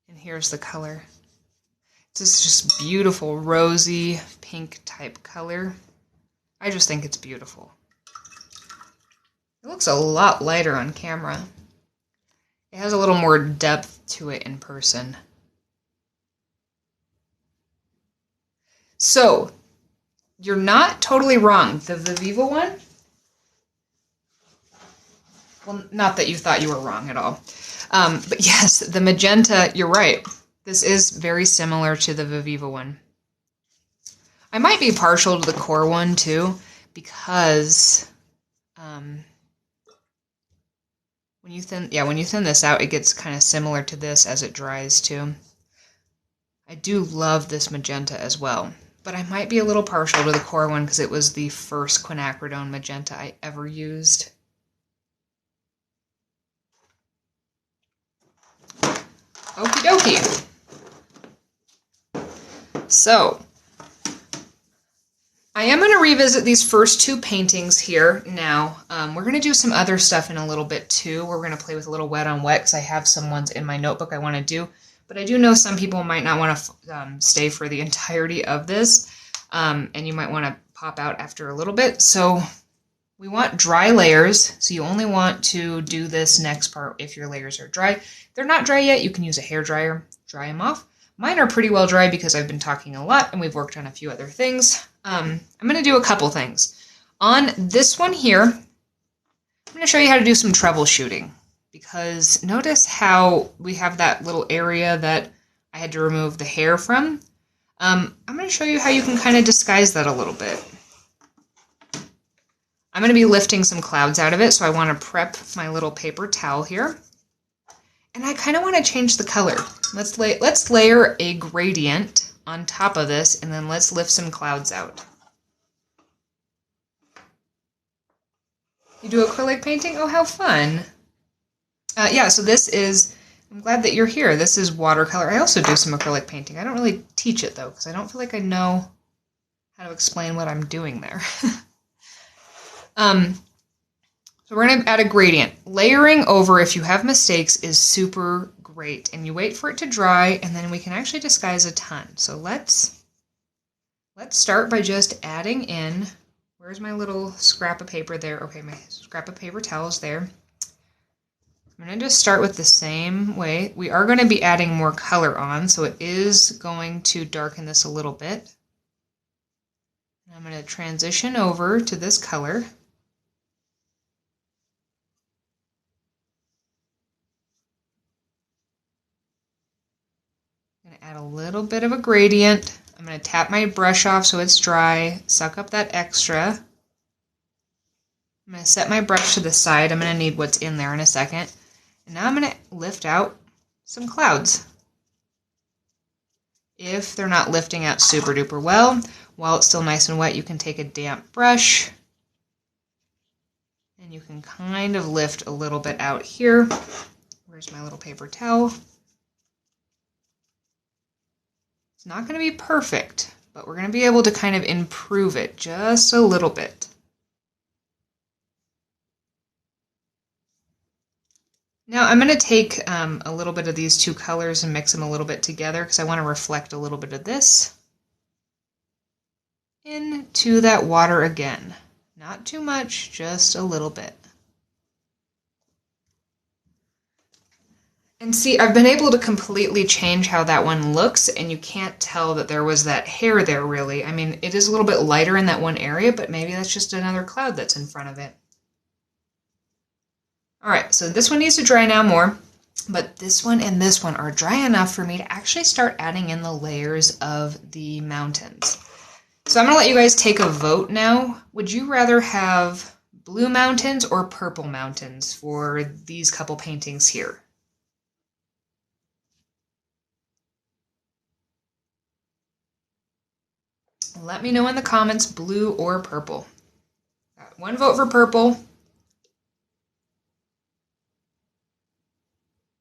And here's the color. It's this just beautiful rosy pink type color. I just think it's beautiful. It looks a lot lighter on camera. It has a little more depth to it in person. So, you're not totally wrong. The Viviva one, well, not that you thought you were wrong at all. But yes, the magenta, you're right. This is very similar to the Viviva one. I might be partial to the core one too, because when you thin this out, it gets kind of similar to this as it dries too. I do love this magenta as well, but I might be a little partial to the core one because it was the first Quinacridone Magenta I ever used. Okie dokie. So, I am going to revisit these first two paintings here now. We're going to do some other stuff in a little bit too. We're going to play with a little wet on wet because I have some ones in my notebook I want to do. But I do know some people might not want to stay for the entirety of this, and you might want to pop out after a little bit. So we want dry layers, so you only want to do this next part if your layers are dry. If they're not dry yet, you can use a hairdryer, dry them off. Mine are pretty well dry because I've been talking a lot and we've worked on a few other things. I'm going to do a couple things. On this one here, I'm going to show you how to do some troubleshooting. Because notice how we have that little area that I had to remove the hair from. I'm going to show you how you can kind of disguise that a little bit. I'm going to be lifting some clouds out of it, so I want to prep my little paper towel here. And I kind of want to change the color. Let's layer a gradient on top of this, and then let's lift some clouds out. You do acrylic painting? Oh, how fun! Yeah, so this is, I'm glad that you're here. This is watercolor. I also do some acrylic painting. I don't really teach it, though, because I don't feel like I know how to explain what I'm doing there. So we're going to add a gradient. Layering over, if you have mistakes, is super great. And you wait for it to dry, and then we can actually disguise a ton. So let's start by just adding in, where's my little scrap of paper there? Okay, my scrap of paper towel is there. I'm going to just start with the same way. We are going to be adding more color on, so it is going to darken this a little bit. And I'm going to transition over to this color. I'm going to add a little bit of a gradient. I'm going to tap my brush off so it's dry, suck up that extra. I'm going to set my brush to the side. I'm going to need what's in there in a second. And now I'm going to lift out some clouds. If they're not lifting out super duper well, while it's still nice and wet, you can take a damp brush and you can kind of lift a little bit out here. Where's my little paper towel? It's not going to be perfect, but we're going to be able to kind of improve it just a little bit. Now I'm going to take a little bit of these two colors and mix them a little bit together because I want to reflect a little bit of this into that water again. Not too much, just a little bit. And see, I've been able to completely change how that one looks, and you can't tell that there was that hair there really. I mean, it is a little bit lighter in that one area, but maybe that's just another cloud that's in front of it. Alright, so this one needs to dry now more, but this one and this one are dry enough for me to actually start adding in the layers of the mountains. So I'm going to let you guys take a vote now. Would you rather have blue mountains or purple mountains for these couple paintings here? Let me know in the comments, blue or purple. Got one vote for purple.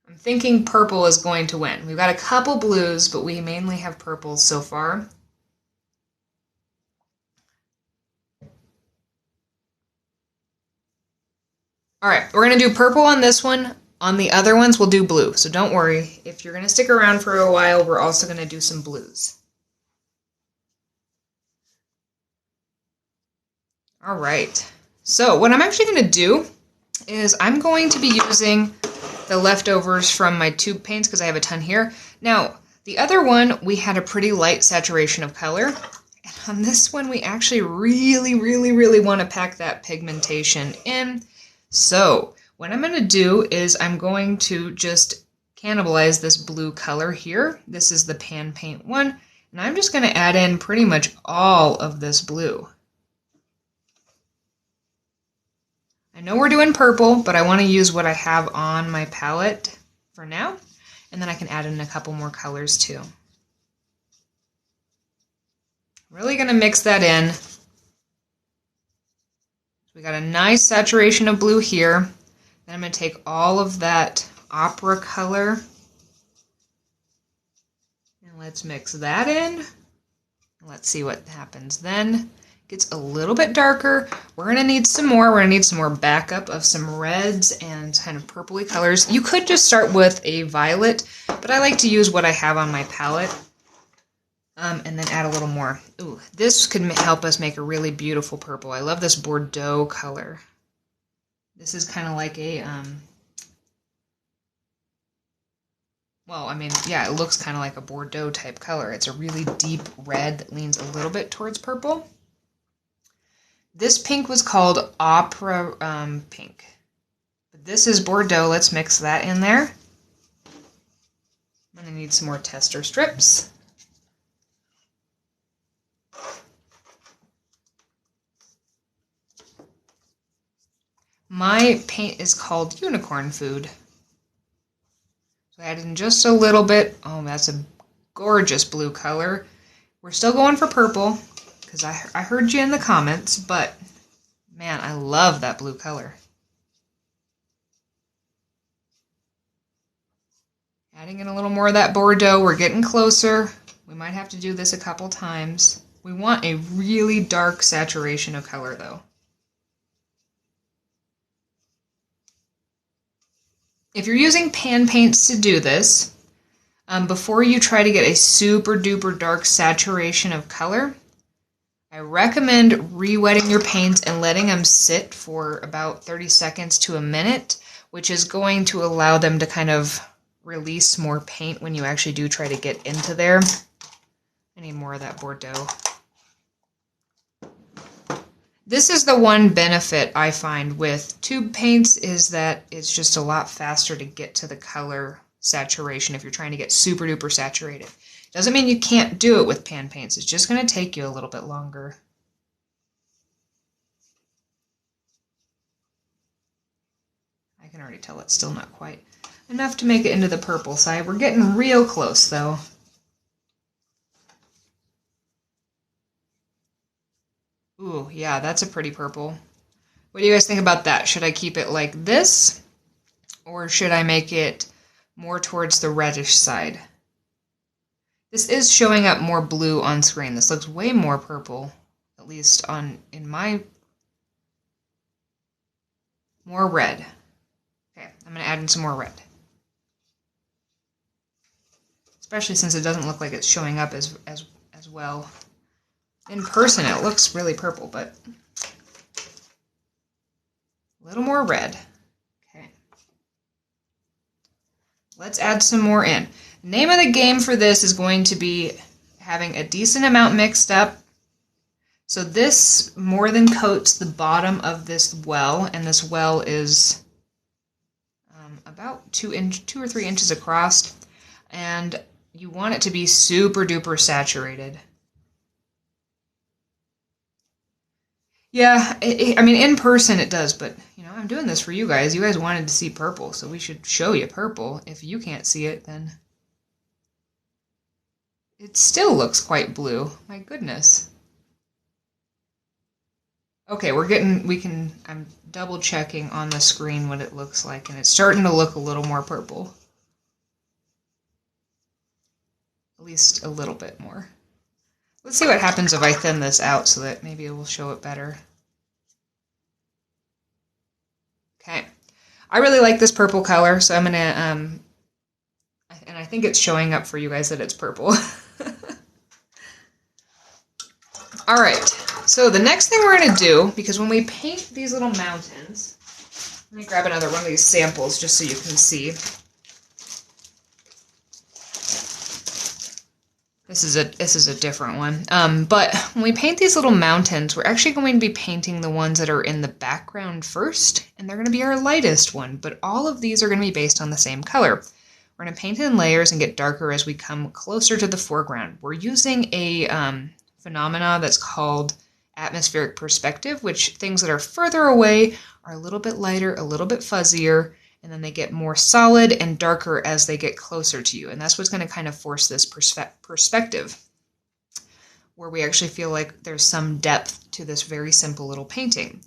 I'm thinking purple is going to win. We've got a couple blues, but we mainly have purples so far. All right, we're going to do purple on this one. On the other ones, we'll do blue. So don't worry. If you're going to stick around for a while, we're also going to do some blues. All right. So what I'm actually going to do is I'm going to be using the leftovers from my tube paints because I have a ton here. Now, the other one, we had a pretty light saturation of color. And on this one, we actually really want to pack that pigmentation in. So what I'm going to do is I'm going to just cannibalize this blue color here. This is the pan paint one. And I'm just going to add in pretty much all of this blue. I know we're doing purple, but I want to use what I have on my palette for now, and then I can add in a couple more colors too. Really going to mix that in. We got a nice saturation of blue here. Then I'm going to take all of that opera color, and let's mix that in. Let's see what happens then. Gets a little bit darker. We're going to need some more. We're going to need some more backup of some reds and kind of purpley colors. You could just start with a violet, but I like to use what I have on my palette and then add a little more. Ooh, this could help us make a really beautiful purple. I love this Bordeaux color. This is kind of like a, well, I mean, yeah, it looks kind of like a Bordeaux type color. It's a really deep red that leans a little bit towards purple. This pink was called Opera Pink. But this is Bordeaux. Let's mix that in there. I'm going to need some more tester strips. My paint is called Unicorn Food. So I added in just a little bit. Oh, that's a gorgeous blue color. We're still going for purple, because I heard you in the comments, but man, I love that blue color. Adding in a little more of that Bordeaux, we're getting closer. We might have to do this a couple times. We want a really dark saturation of color though. If you're using pan paints to do this, before you try to get a super duper dark saturation of color, I recommend re-wetting your paints and letting them sit for about 30 seconds to a minute, which is going to allow them to kind of release more paint when you actually do try to get into there. I need more of that Bordeaux. This is the one benefit I find with tube paints, is that it's just a lot faster to get to the color saturation if you're trying to get super duper saturated. Doesn't mean you can't do it with pan paints. It's just going to take you a little bit longer. I can already tell it's still not quite enough to make it into the purple side. We're getting real close though. Ooh, yeah, that's a pretty purple. What do you guys think about that? Should I keep it like this, or should I make it more towards the reddish side? This is showing up more blue on screen. This looks way more purple, at least in my, more red. Okay, I'm going to add in some more red. Especially since it doesn't look like it's showing up as well. In person, it looks really purple, but a little more red. Okay. Let's add some more in. The name of the game for this is going to be having a decent amount mixed up. So this more than coats the bottom of this well, and this well is about 2 or 3 inches across, and you want it to be super duper saturated. Yeah, I mean, in person it does, but, you know, I'm doing this for you guys. You guys wanted to see purple, so we should show you purple. If you can't see it, then it still looks quite blue. My goodness. Okay, I'm double checking on the screen what it looks like, and it's starting to look a little more purple. At least a little bit more. Let's see what happens if I thin this out so that maybe it will show it better. Okay. I really like this purple color, so I'm going to, and I think it's showing up for you guys that it's purple. All right. So the next thing we're going to do, because when we paint these little mountains, let me grab another one of these samples just so you can see. This is a different one. But when we paint these little mountains, we're actually going to be painting the ones that are in the background first, and they're going to be our lightest one. But all of these are going to be based on the same color. We're going to paint in layers and get darker as we come closer to the foreground. We're using a phenomena that's called atmospheric perspective, which things that are further away are a little bit lighter, a little bit fuzzier, and then they get more solid and darker as they get closer to you. And that's what's going to kind of force this perspective, where we actually feel like there's some depth to this very simple little painting.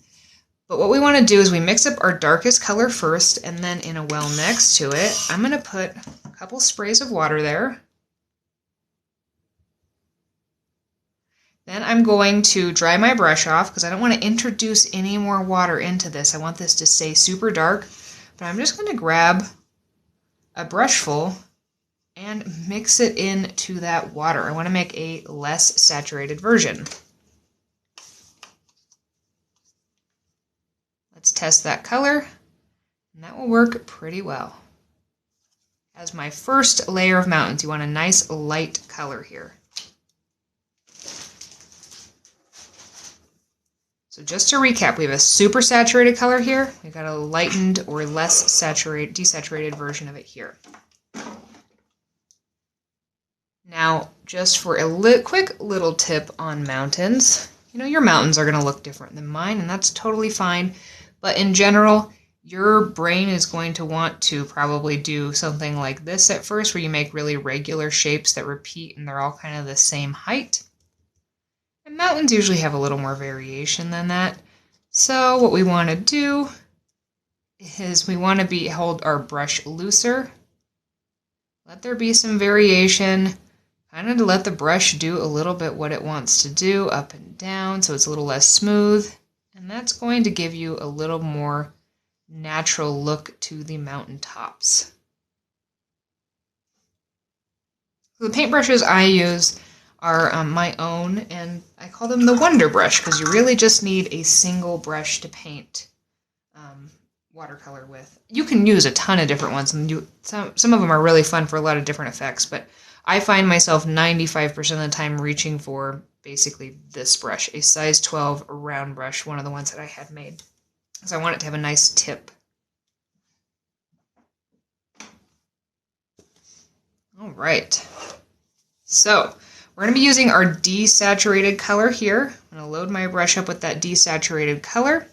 But what we want to do is we mix up our darkest color first, and then in a well next to it, I'm going to put a couple sprays of water there. Then I'm going to dry my brush off because I don't want to introduce any more water into this. I want this to stay super dark. But I'm just going to grab a brushful and mix it into that water. I want to make a less saturated version. Let's test that color, and that will work pretty well. As my first layer of mountains, you want a nice light color here. So just to recap, we have a super saturated color here. We've got a lightened or less saturated, desaturated version of it here. Now, just for a quick little tip on mountains, your mountains are going to look different than mine, and that's totally fine. But in general, your brain is going to want to probably do something like this at first, where you make really regular shapes that repeat and they're all kind of the same height. And mountains usually have a little more variation than that. So what we want to do is we want to hold our brush looser. Let there be some variation, kind of to let the brush do a little bit what it wants to do, up and down, so it's a little less smooth. And that's going to give you a little more natural look to the mountain tops. So the paintbrushes I use are my own, and I call them the Wonder Brush because you really just need a single brush to paint watercolor with. You can use a ton of different ones, and some of them are really fun for a lot of different effects, but I find myself 95% of the time reaching for basically this brush, a size 12 round brush, one of the ones that I had made. So I want it to have a nice tip. All right. So we're going to be using our desaturated color here. I'm going to load my brush up with that desaturated color.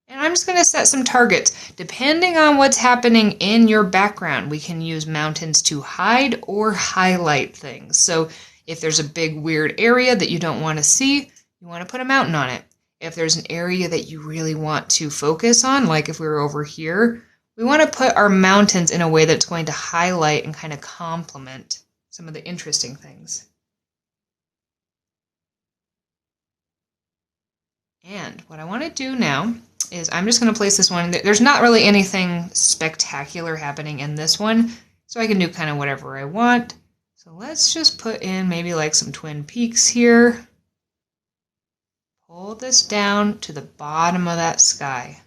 And I'm just going to set some targets. Depending on what's happening in your background, we can use mountains to hide or highlight things. So if there's a big weird area that you don't want to see, you want to put a mountain on it. If there's an area that you really want to focus on, like if we were over here, we want to put our mountains in a way that's going to highlight and kind of complement some of the interesting things. And what I want to do now is I'm just going to place this one. There's not really anything spectacular happening in this one, so I can do kind of whatever I want. So let's just put in maybe like some Twin Peaks here. Pull this down to the bottom of that sky.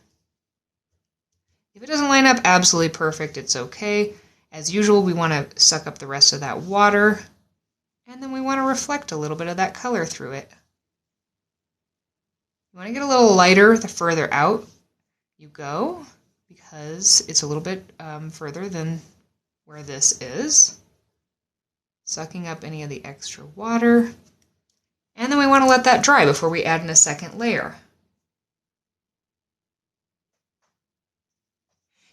If it doesn't line up absolutely perfect, it's okay. As usual, we want to suck up the rest of that water, and then we want to reflect a little bit of that color through it. You want to get a little lighter the further out you go, because it's a little bit further than where this is. Sucking up any of the extra water. And then we want to let that dry before we add in a second layer.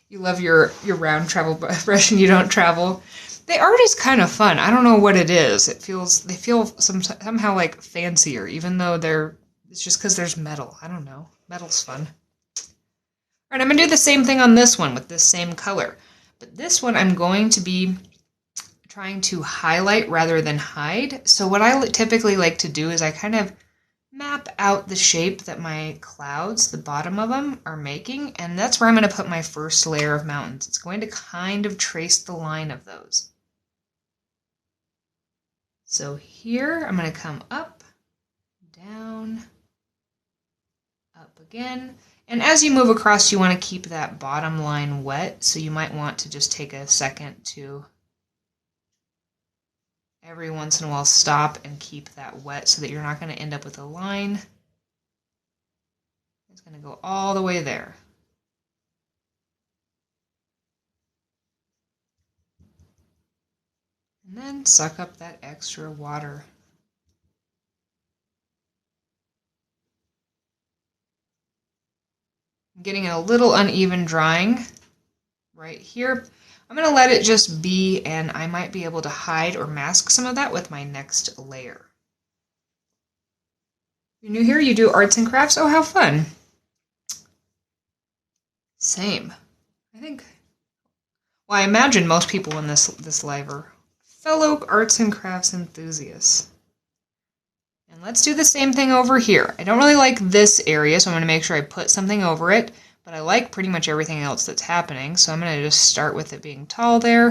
You love your round travel brush and you don't travel. The art is kind of fun. I don't know what it is. They feel somehow like fancier, even though it's just because there's metal. I don't know. Metal's fun. All right, I'm going to do the same thing on this one with this same color. But this one I'm going to be trying to highlight rather than hide. So what I typically like to do is I kind of map out the shape that my clouds, the bottom of them, are making, and that's where I'm going to put my first layer of mountains. It's going to kind of trace the line of those. So here I'm going to come up, down, Up again. And as you move across, you want to keep that bottom line wet, so you might want to just take a second to every once in a while stop and keep that wet so that you're not going to end up with a line. It's going to go all the way there. And then suck up that extra water. I'm getting a little uneven drying right here. I'm going to let it just be, and I might be able to hide or mask some of that with my next layer. If you're new here, you do arts and crafts. Oh, how fun. Same. I think, well, I imagine most people in this live are fellow arts and crafts enthusiasts. And let's do the same thing over here. I don't really like this area, so I'm going to make sure I put something over it. But I like pretty much everything else that's happening, so I'm going to just start with it being tall there.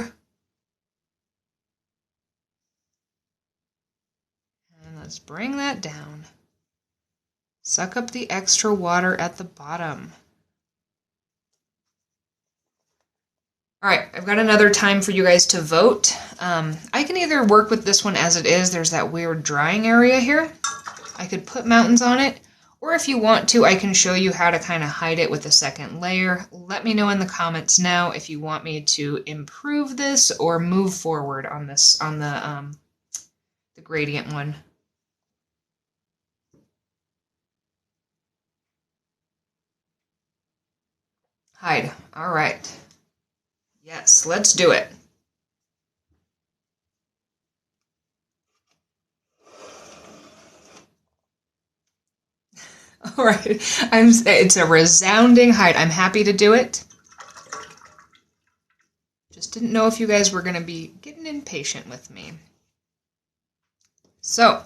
And let's bring that down. Suck up the extra water at the bottom. All right, I've got another time for you guys to vote. I can either work with this one as it is. There's that weird drying area here. I could put mountains on it. Or if you want to, I can show you how to kind of hide it with a second layer. Let me know in the comments now if you want me to improve this or move forward on this, on the gradient one. Hide. All right. Yes, let's do it. All right, it's a resounding hide. I'm happy to do it. Just didn't know if you guys were going to be getting impatient with me. So,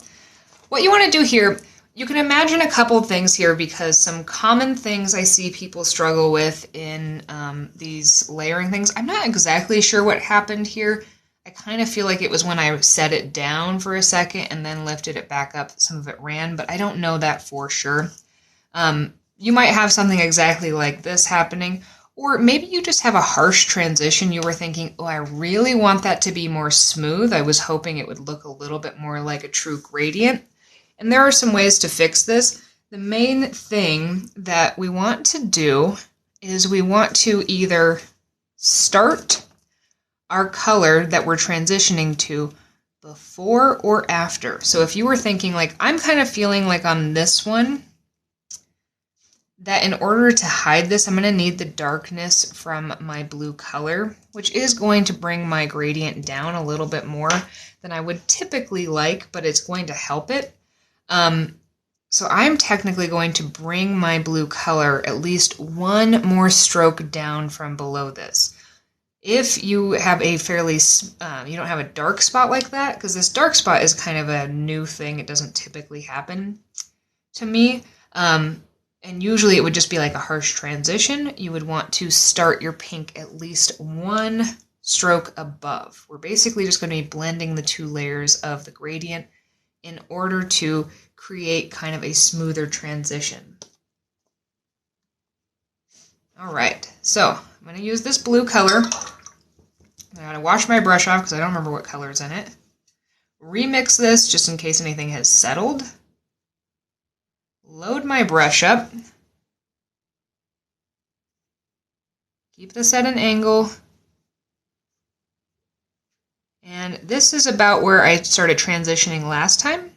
what you want to do here, you can imagine a couple things here because some common things I see people struggle with in these layering things. I'm not exactly sure what happened here. I kind of feel like it was when I set it down for a second and then lifted it back up, some of it ran, but I don't know that for sure. You might have something exactly like this happening, or maybe you just have a harsh transition. You were thinking, oh, I really want that to be more smooth. I was hoping it would look a little bit more like a true gradient. And there are some ways to fix this. The main thing that we want to do is we want to either start our color that we're transitioning to before or after. So if you were thinking like, I'm kind of feeling like on this one, that in order to hide this, I'm going to need the darkness from my blue color, which is going to bring my gradient down a little bit more than I would typically like, but it's going to help it. So I'm technically going to bring my blue color at least one more stroke down from below this. If you have a fairly, you don't have a dark spot like that, because this dark spot is kind of a new thing. It doesn't typically happen to me. And usually it would just be like a harsh transition. You would want to start your pink at least one stroke above. We're basically just going to be blending the two layers of the gradient in order to create kind of a smoother transition. All right, so I'm going to use this blue color. I got to wash my brush off because I don't remember what color is in it. Remix this just in case anything has settled. Load my brush up. Keep this at an angle. And this is about where I started transitioning last time.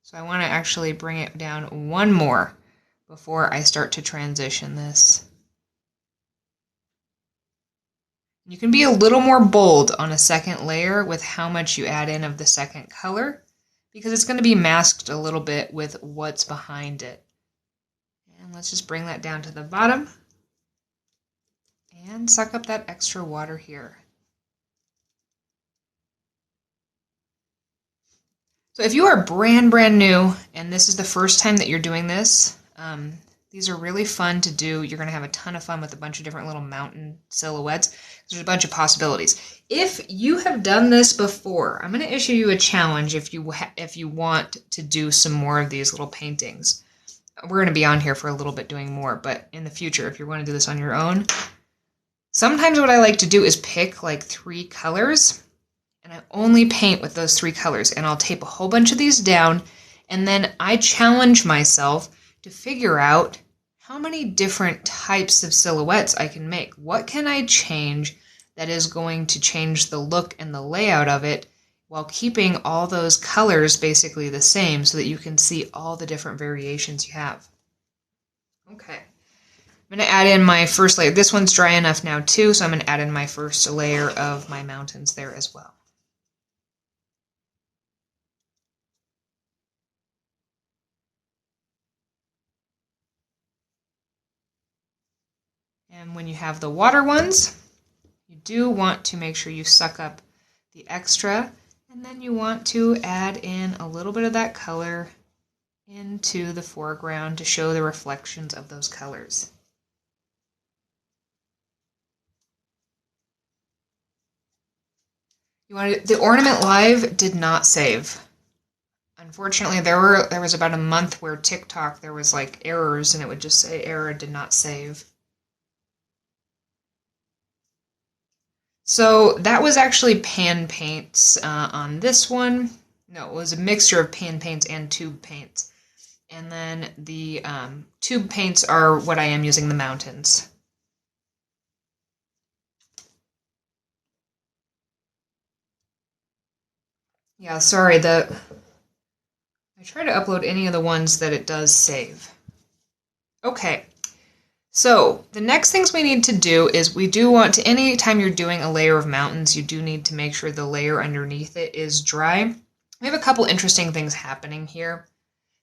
So I want to actually bring it down one more before I start to transition this. You can be a little more bold on a second layer with how much you add in of the second color, because it's going to be masked a little bit with what's behind it. And let's just bring that down to the bottom and suck up that extra water here. So if you are brand new and this is the first time that you're doing this, these are really fun to do. You're going to have a ton of fun with a bunch of different little mountain silhouettes. There's a bunch of possibilities. If you have done this before, I'm going to issue you a challenge if you want to do some more of these little paintings. we're going to be on here for a little bit doing more, but in the future, if you're going to do this on your own, sometimes what I like to do is pick like 3 colors, and I only paint with those 3 colors, and I'll tape a whole bunch of these down, and then I challenge myself to figure out how many different types of silhouettes I can make. What can I change that is going to change the look and the layout of it while keeping all those colors basically the same so that you can see all the different variations you have. Okay, I'm going to add in my first layer. This one's dry enough now too, so I'm going to add in my first layer of my mountains there as well. And when you have the water ones, you do want to make sure you suck up the extra, and then you want to add in a little bit of that color into the foreground to show the reflections of those colors. The Ornament Live did not save. Unfortunately, there was about a month where TikTok, there was like errors and it would just say error did not save. So that was actually pan paints on this one. No, it was a mixture of pan paints and tube paints. And then the tube paints are what I am using the mountains. Yeah, sorry, I try to upload any of the ones that it does save. Okay. So the next things we need to do is we do want to, anytime you're doing a layer of mountains, you do need to make sure the layer underneath it is dry. We have a couple interesting things happening here.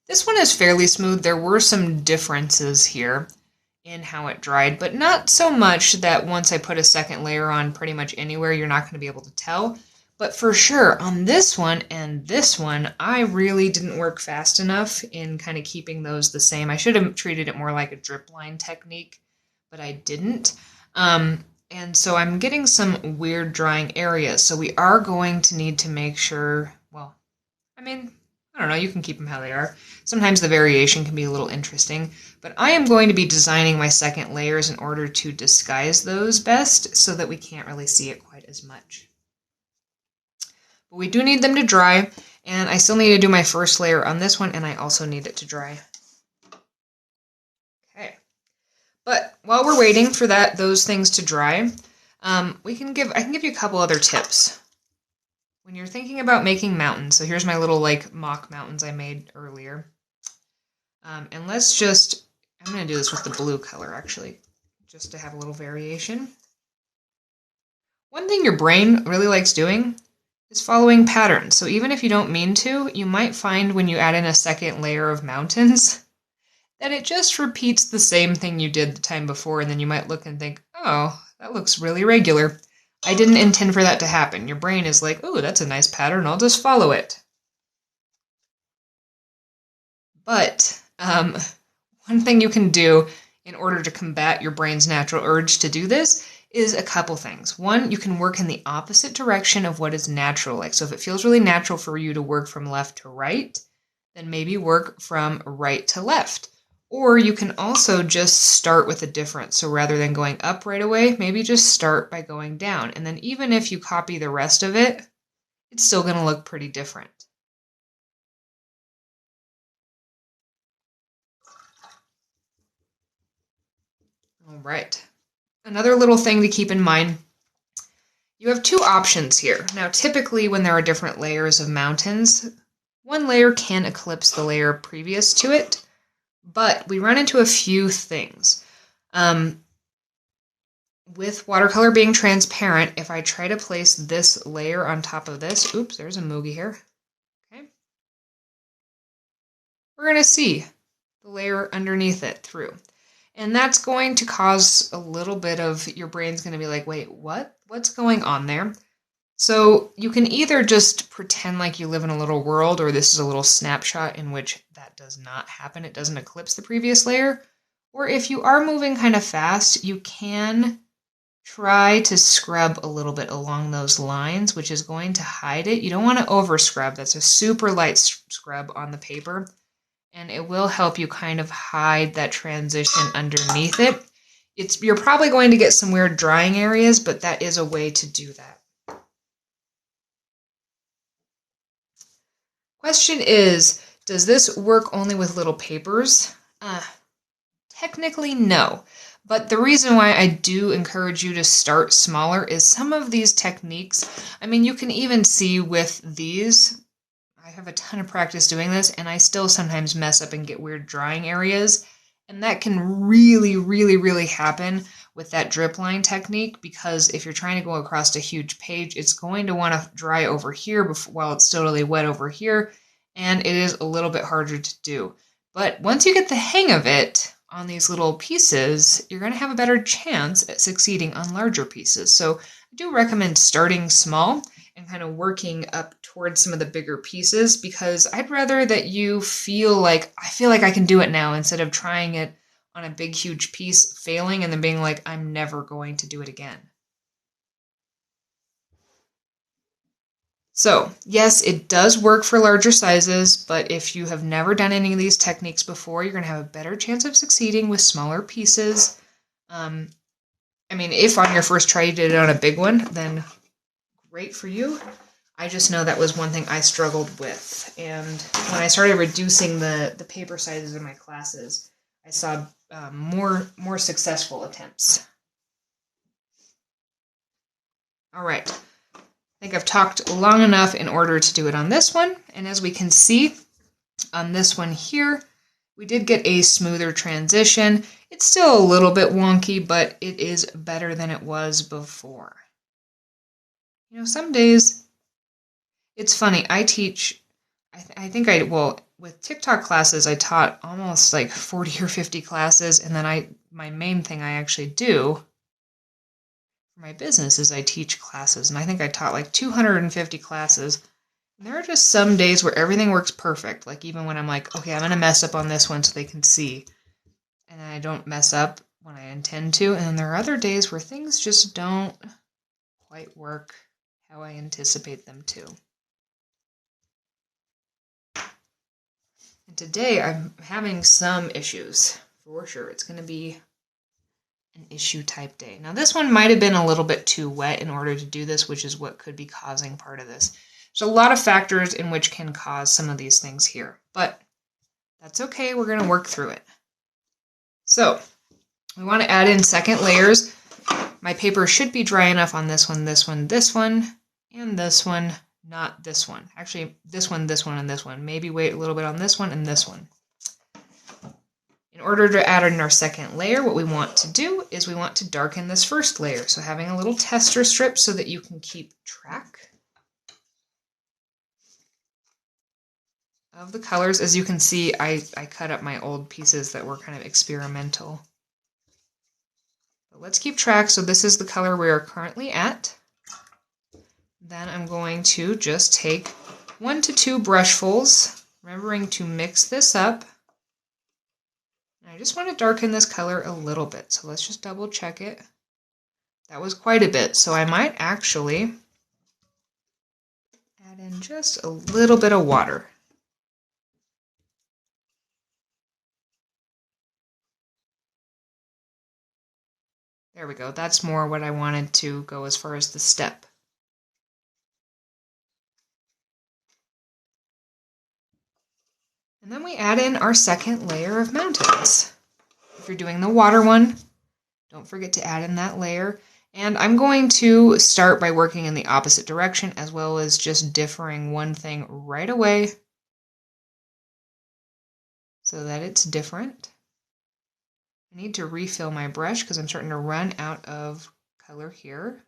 This one is fairly smooth. There were some differences here in how it dried, but not so much that once I put a second layer on pretty much anywhere, you're not going to be able to tell. But for sure, on this one and this one, I really didn't work fast enough in kind of keeping those the same. I should have treated it more like a drip line technique, but I didn't. And so I'm getting some weird drying areas. So we are going to need to make sure, well, I mean, I don't know, you can keep them how they are. Sometimes the variation can be a little interesting, but I am going to be designing my second layers in order to disguise those best so that we can't really see it quite as much. But we do need them to dry, and I still need to do my first layer on this one, and I also need it to dry. Okay. But while we're waiting for those things to dry, I can give you a couple other tips. When you're thinking about making mountains, so here's my little like mock mountains I made earlier. And let's just, I'm going to do this with the blue color actually, just to have a little variation. One thing your brain really likes doing is following patterns. So even if you don't mean to, you might find when you add in a second layer of mountains that it just repeats the same thing you did the time before, and then you might look and think, oh, that looks really regular. I didn't intend for that to happen. Your brain is like, oh, that's a nice pattern, I'll just follow it. But one thing you can do in order to combat your brain's natural urge to do this is a couple things. One, you can work in the opposite direction of what is natural. Like, so if it feels really natural for you to work from left to right, then maybe work from right to left. Or you can also just start with a difference. So rather than going up right away, maybe just start by going down. And then even if you copy the rest of it, it's still going to look pretty different. All right. Another little thing to keep in mind, you have 2 options here. Now, typically when there are different layers of mountains, one layer can eclipse the layer previous to it, but we run into a few things. With watercolor being transparent, if I try to place this layer on top of this, oops, there's a Moogie here. Okay. We're going to see the layer underneath it through. And that's going to cause a little bit of, your brain's going to be like, wait, what? What's going on there? So you can either just pretend like you live in a little world, or this is a little snapshot in which that does not happen. It doesn't eclipse the previous layer. Or if you are moving kind of fast, you can try to scrub a little bit along those lines, which is going to hide it. You don't want to over scrub. That's a super light scrub on the paper. and it will help you kind of hide that transition underneath it. You're probably going to get some weird drying areas, but that is a way to do that. Question is, does this work only with little papers? Technically, no. But the reason why I do encourage you to start smaller is some of these techniques, I mean, you can even see with these, I have a ton of practice doing this, and I still sometimes mess up and get weird drying areas. And that can really, really, really happen with that drip line technique, because if you're trying to go across a huge page, it's going to want to dry over here while it's still really wet over here, and it is a little bit harder to do. But once you get the hang of it on these little pieces, you're going to have a better chance at succeeding on larger pieces. So I do recommend starting small and kind of working up towards some of the bigger pieces, because I'd rather that you feel like I can do it now, instead of trying it on a big, huge piece, failing, and then being like, I'm never going to do it again. So, yes, it does work for larger sizes, but if you have never done any of these techniques before, you're going to have a better chance of succeeding with smaller pieces. I mean, if on your first try you did it on a big one, then great for you. I just know that was one thing I struggled with. And when I started reducing the paper sizes in my classes, I saw more successful attempts. All right. I think I've talked long enough in order to do it on this one. And as we can see on this one here, we did get a smoother transition. It's still a little bit wonky, but it is better than it was before. You know, some days, it's funny, I teach, with TikTok classes, I taught almost like 40 or 50 classes, and then my main thing I actually do for my business is I teach classes, and I think I taught like 250 classes. And there are just some days where everything works perfect, like even when I'm like, okay, I'm going to mess up on this one so they can see, and then I don't mess up when I intend to, and then there are other days where things just don't quite work how I anticipate them to. And today I'm having some issues, for sure. It's going to be an issue type day. Now this one might have been a little bit too wet in order to do this, which is what could be causing part of this. There's a lot of factors in which can cause some of these things here, but that's okay. We're going to work through it. So we want to add in second layers. My paper should be dry enough on this one, this one, this one, and this one. Not this one. Actually, this one, and this one. Maybe wait a little bit on this one and this one. In order to add in our second layer, what we want to do is we want to darken this first layer. So having a little tester strip so that you can keep track of the colors. As you can see, I cut up my old pieces that were kind of experimental. But let's keep track. So this is the color we are currently at. Then I'm going to just take 1 to 2 brushfuls, remembering to mix this up. And I just want to darken this color a little bit, so let's just double check it. That was quite a bit, so I might actually add in just a little bit of water. There we go, that's more what I wanted to go as far as the step. And then we add in our second layer of mountains. If you're doing the water one, don't forget to add in that layer. And I'm going to start by working in the opposite direction, as well as just differing one thing right away so that it's different. I need to refill my brush because I'm starting to run out of color here.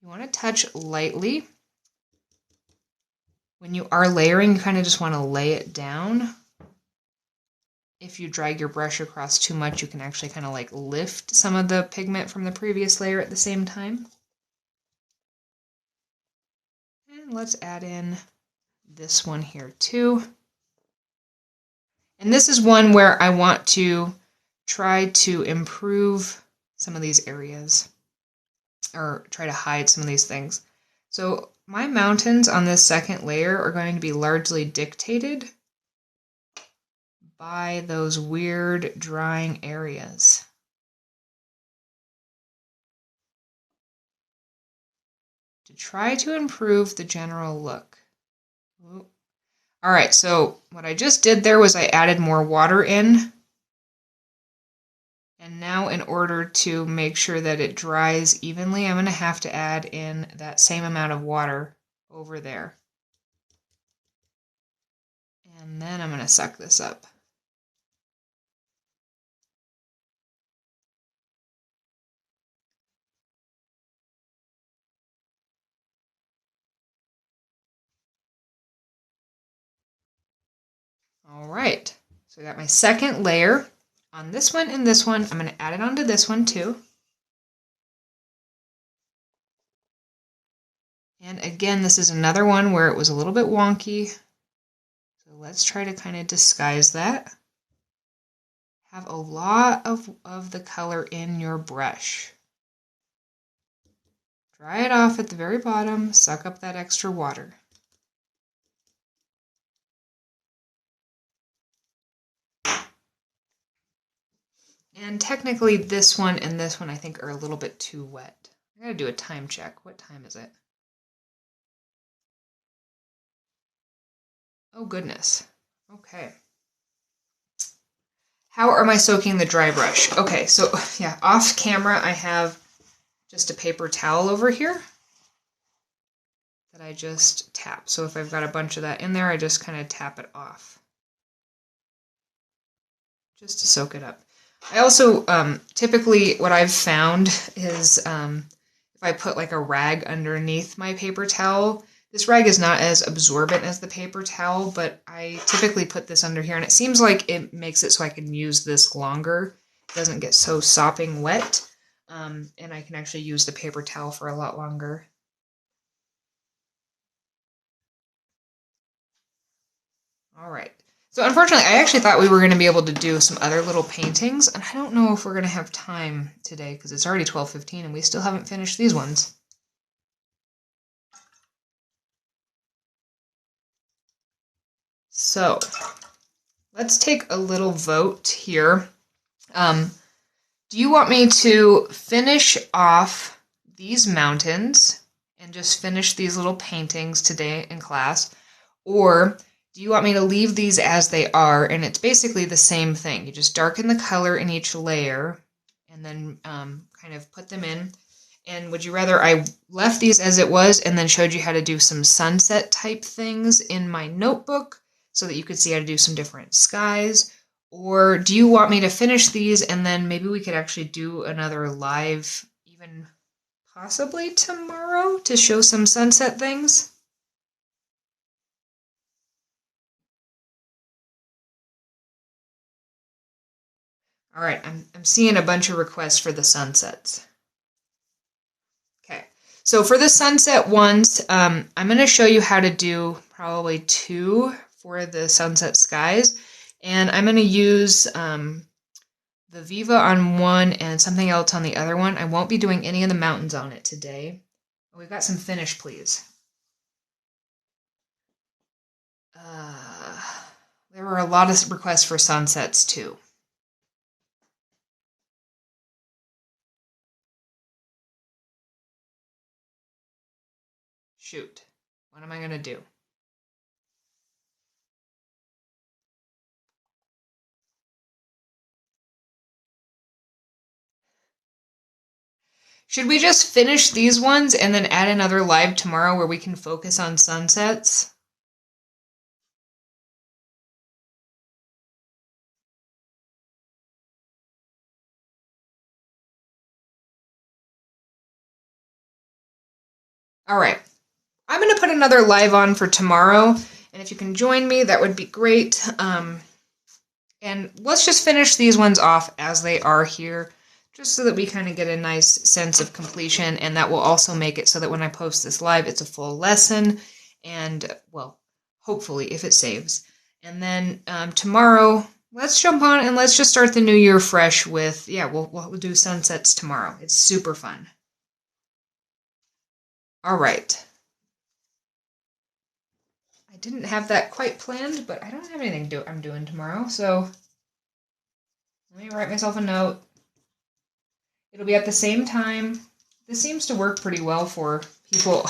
You want to touch lightly. When you are layering, you kind of just want to lay it down. If you drag your brush across too much, you can actually kind of like lift some of the pigment from the previous layer at the same time. And let's add in this one here too. And this is one where I want to try to improve some of these areas, or try to hide some of these things. So my mountains on this second layer are going to be largely dictated by those weird drying areas. To try to improve the general look. Ooh. All right, so what I just did there was I added more water in. And now in order to make sure that it dries evenly, I'm going to have to add in that same amount of water over there. And then I'm going to suck this up. All right, so I got my second layer on this one and this one. I'm going to add it onto this one too. And again, this is another one where it was a little bit wonky. So let's try to kind of disguise that. Have a lot of the color in your brush. Dry it off at the very bottom, suck up that extra water. And technically this one and this one I think are a little bit too wet. I gotta do a time check. What time is it? Oh goodness. Okay. How am I soaking the dry brush? Okay, so yeah, off camera I have just a paper towel over here that I just tap. So if I've got a bunch of that in there, I just kind of tap it off. Just to soak it up. I also, typically what I've found is if I put like a rag underneath my paper towel, this rag is not as absorbent as the paper towel, but I typically put this under here and it seems like it makes it so I can use this longer. It doesn't get so sopping wet, and I can actually use the paper towel for a lot longer. All right. So unfortunately, I actually thought we were going to be able to do some other little paintings, and I don't know if we're going to have time today because it's already 12:15 and we still haven't finished these ones. So let's take a little vote here. Do you want me to finish off these mountains and just finish these little paintings today in class, or do you want me to leave these as they are, and it's basically the same thing. You just darken the color in each layer and then kind of put them in. And would you rather I left these as it was and then showed you how to do some sunset type things in my notebook so that you could see how to do some different skies? Or do you want me to finish these and then maybe we could actually do another live even possibly tomorrow to show some sunset things? All right, I'm seeing a bunch of requests for the sunsets. Okay, so for the sunset ones, I'm going to show you how to do probably 2 for the sunset skies. And I'm going to use the Viva on one and something else on the other one. I won't be doing any of the mountains on it today. Oh, we've got some finish, please. There were a lot of requests for sunsets too. Shoot, what am I going to do? Should we just finish these ones and then add another live tomorrow where we can focus on sunsets? All right, I'm going to put another live on for tomorrow, and if you can join me, that would be great. And let's just finish these ones off as they are here, just so that we kind of get a nice sense of completion, and that will also make it so that when I post this live, it's a full lesson, and, well, hopefully, if it saves. And then tomorrow, let's jump on and let's just start the new year fresh with, yeah, we'll do sunsets tomorrow. It's super fun. All right. I didn't have that quite planned, but I don't have anything I'm doing tomorrow, so let me write myself a note. It'll be at the same time. This seems to work pretty well for people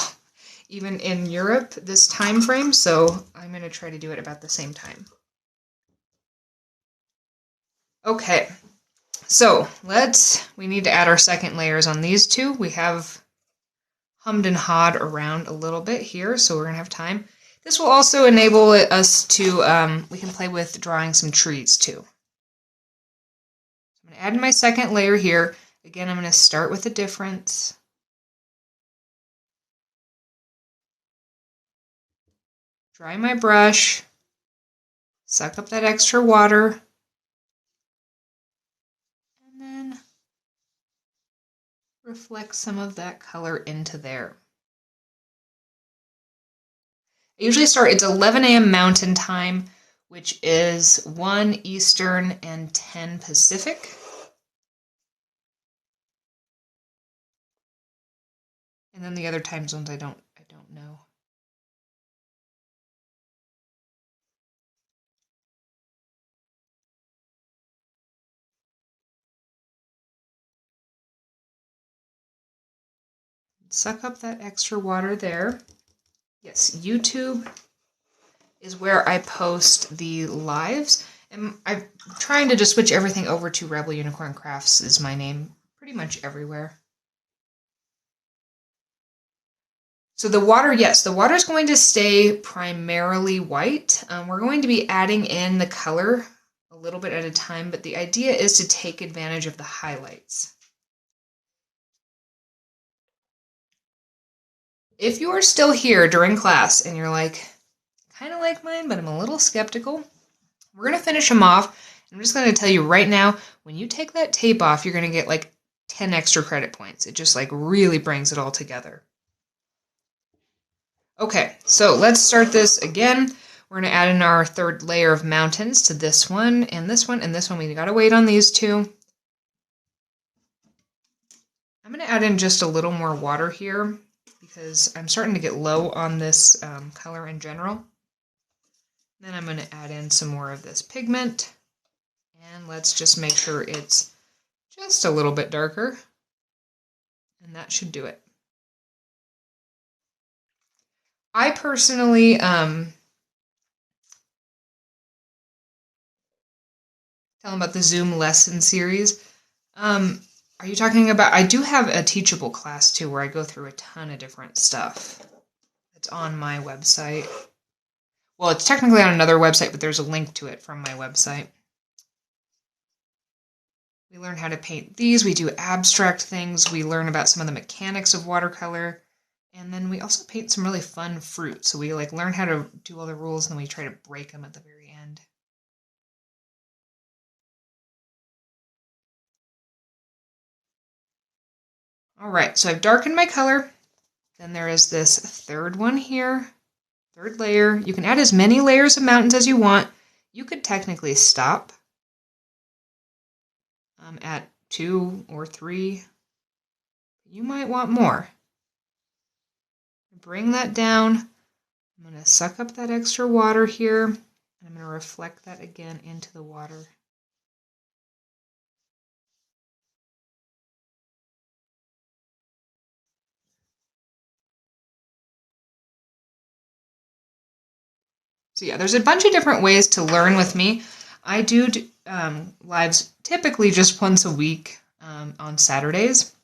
even in Europe, this time frame, so I'm going to try to do it about the same time. Okay, so we need to add our second layers on these two. We have hummed and hawed around a little bit here, so we're going to have time. This will also enable us to, we can play with drawing some trees too. I'm going to add my second layer here. Again, I'm going to start with a difference. Dry my brush, suck up that extra water, and then reflect some of that color into there. I usually start, it's 11 a.m. Mountain Time, which is 1 Eastern and 10 Pacific. And then the other time zones I don't know. Suck up that extra water there. Yes, YouTube is where I post the lives. And I'm trying to just switch everything over to Rebel Unicorn Crafts is my name pretty much everywhere. So the water, yes, the water is going to stay primarily white. We're going to be adding in the color a little bit at a time, but the idea is to take advantage of the highlights. If you are still here during class and you're like, kind of like mine, but I'm a little skeptical, we're going to finish them off. I'm just going to tell you right now, when you take that tape off, you're going to get like 10 extra credit points. It just like really brings it all together. Okay, so let's start this again. We're going to add in our third layer of mountains to this one, and this one, and this one. We got to wait on these two. I'm going to add in just a little more water here because I'm starting to get low on this color in general. Then I'm going to add in some more of this pigment, and let's just make sure it's just a little bit darker, and that should do it. I personally, tell them about the Zoom lesson series. Are you talking about, I do have a teachable class too where I go through a ton of different stuff. It's on my website. Well, it's technically on another website, but there's a link to it from my website. We learn how to paint these. We do abstract things. We learn about some of the mechanics of watercolor. And then we also paint some really fun fruit. So we like learn how to do all the rules and then we try to break them at the very end. All right, so I've darkened my color. Then there is this third one here, third layer. You can add as many layers of mountains as you want. You could technically stop at 2 or 3. You might want more. Bring that down. I'm going to suck up that extra water here, and I'm going to reflect that again into the water. So yeah, there's a bunch of different ways to learn with me. I do lives typically just once a week on Saturdays.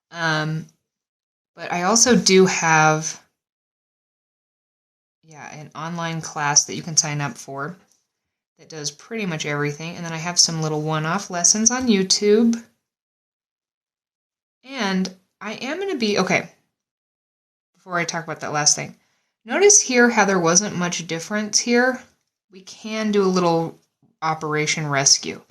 But I also do have an online class that you can sign up for that does pretty much everything. And then I have some little one-off lessons on YouTube. And I am going to be, okay, before I talk about that last thing, notice here how there wasn't much difference here. We can do a little Operation Rescue.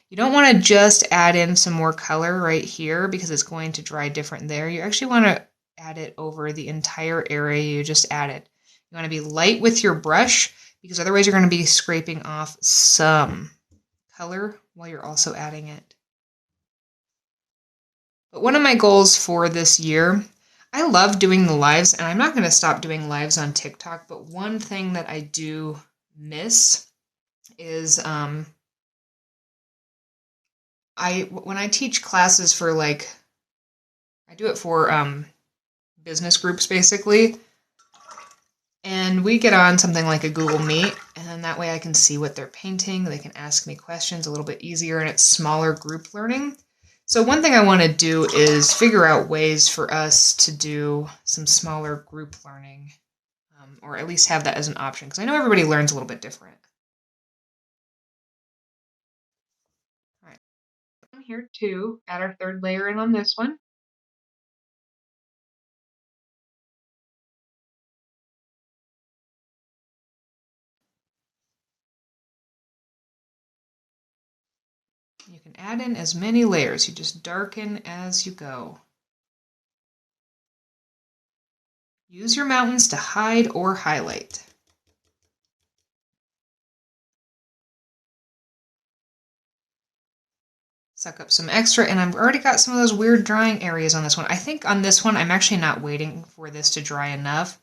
You don't want to just add in some more color right here because it's going to dry different there. You actually want to add it over the entire area you just added. You want to be light with your brush because otherwise you're going to be scraping off some color while you're also adding it. But one of my goals for this year, I love doing the lives, and I'm not going to stop doing lives on TikTok, but one thing that I do miss is when I teach classes for like, I do it for business groups basically, and we get on something like a Google Meet, and then that way I can see what they're painting. They can ask me questions a little bit easier, and it's smaller group learning. So one thing I want to do is figure out ways for us to do some smaller group learning, or at least have that as an option, because I know everybody learns a little bit different. All right, I'm here to add our third layer in on this one. You can add in as many layers. You just darken as you go. Use your mountains to hide or highlight. Suck up some extra, and I've already got some of those weird drying areas on this one. I think on this one, I'm actually not waiting for this to dry enough.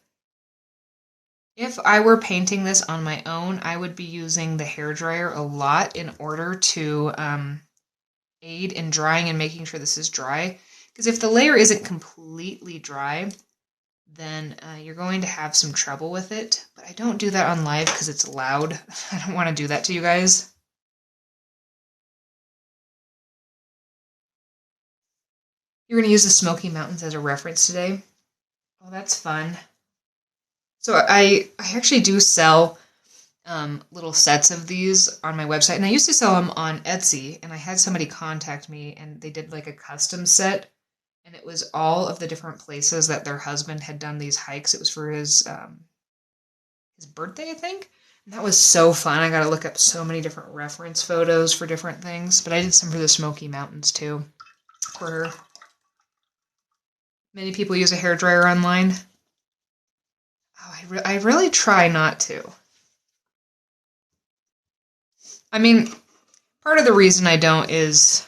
If I were painting this on my own, I would be using the hairdryer a lot in order to aid in drying and making sure this is dry. Because if the layer isn't completely dry, then you're going to have some trouble with it. But I don't do that on live because it's loud. I don't want to do that to you guys. You're going to use the Smoky Mountains as a reference today. Oh, that's fun. So I actually do sell little sets of these on my website, and I used to sell them on Etsy, and I had somebody contact me, and they did like a custom set, and it was all of the different places that their husband had done these hikes. It was for his birthday, I think. And that was so fun. I got to look up so many different reference photos for different things, but I did some for the Smoky Mountains too. For her. Many people use a hairdryer online. Oh, I really try not to. I mean, part of the reason I don't is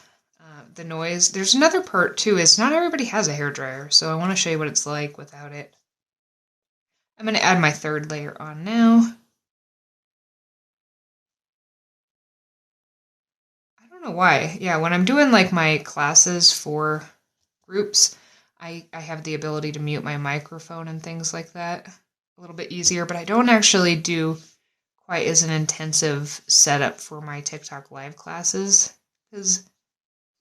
the noise. There's another part too, is not everybody has a hairdryer, so I want to show you what it's like without it. I'm going to add my third layer on now. I don't know why. Yeah, when I'm doing like my classes for groups, I have the ability to mute my microphone and things like that a little bit easier, but I don't actually do quite as an intensive setup for my TikTok live classes because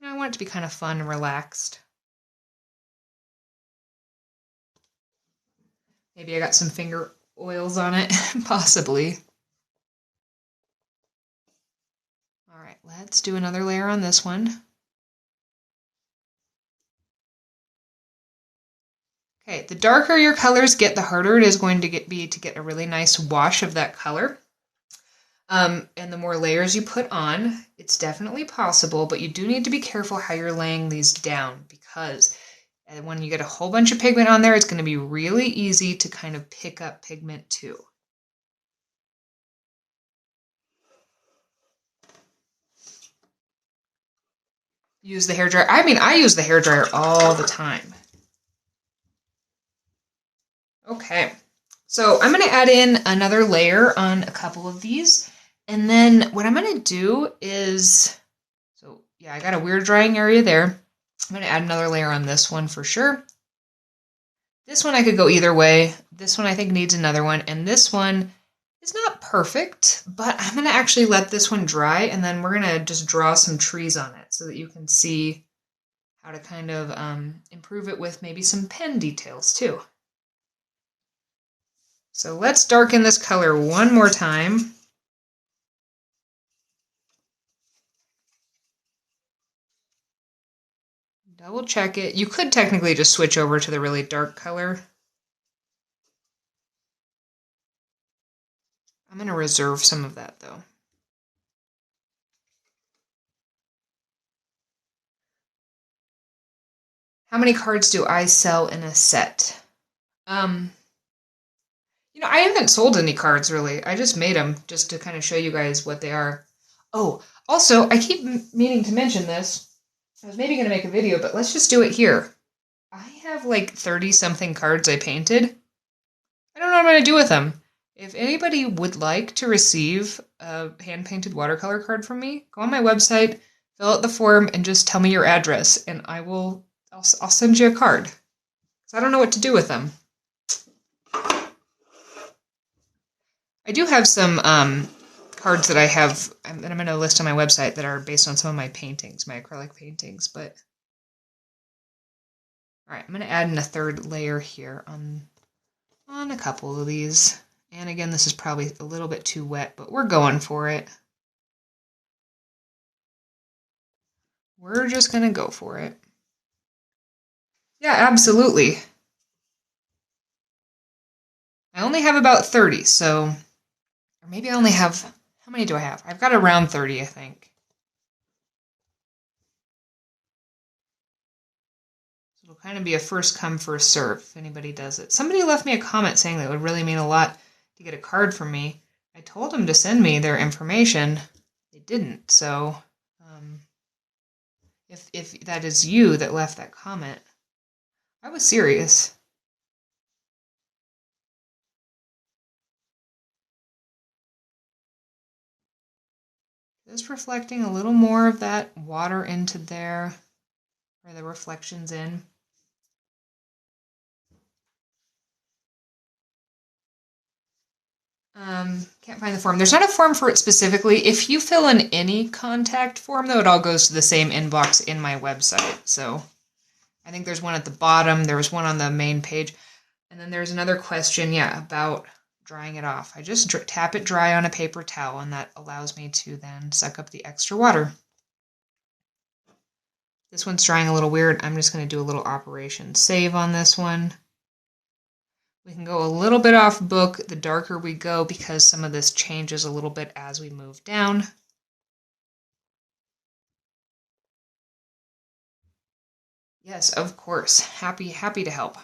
I want it to be kind of fun and relaxed. Maybe I got some finger oils on it, possibly. All right, let's do another layer on this one. Okay, the darker your colors get, the harder it is going to get a really nice wash of that color. And the more layers you put on, it's definitely possible, but you do need to be careful how you're laying these down, because when you get a whole bunch of pigment on there, it's going to be really easy to kind of pick up pigment too. Use the hairdryer. I mean, I use the hairdryer all the time. Okay, so I'm going to add in another layer on a couple of these. And then what I'm going to do is, so yeah, I got a weird drying area there. I'm going to add another layer on this one for sure. This one I could go either way. This one I think needs another one. And this one is not perfect, but I'm going to actually let this one dry, and then we're going to just draw some trees on it so that you can see how to kind of improve it with maybe some pen details too. So let's darken this color one more time. Double check it. You could technically just switch over to the really dark color. I'm going to reserve some of that though. How many cards do I sell in a set? You know, I haven't sold any cards really. I just made them just to kind of show you guys what they are. Oh, also, I keep meaning to mention this. I was maybe going to make a video, but let's just do it here. I have like 30-something cards I painted. I don't know what I'm going to do with them. If anybody would like to receive a hand-painted watercolor card from me, go on my website, fill out the form, and just tell me your address, and I'll send you a card. Because I don't know what to do with them. I do have some cards that I have, that I'm going to list on my website that are based on some of my paintings, my acrylic paintings, but... Alright, I'm going to add in a third layer here on a couple of these. And again, this is probably a little bit too wet, but we're going for it. We're just going to go for it. Yeah, absolutely. I only have about 30, so... Or maybe I only have... How many do I have? I've got around 30, I think. So it'll kind of be a first come, first serve if anybody does it. Somebody left me a comment saying that it would really mean a lot to get a card from me. I told them to send me their information. They didn't, so... If that is you that left that comment, I was serious. Just reflecting a little more of that water into there, where the reflection's in. Can't find the form. There's not a form for it specifically. If you fill in any contact form, though, it all goes to the same inbox in my website. So I think there's one at the bottom. There was one on the main page. And then there's another question, about drying it off. I just tap it dry on a paper towel, and that allows me to then suck up the extra water. This one's drying a little weird. I'm just going to do a little operation save on this one. We can go a little bit off book the darker we go because some of this changes a little bit as we move down. Yes, of course. Happy to help.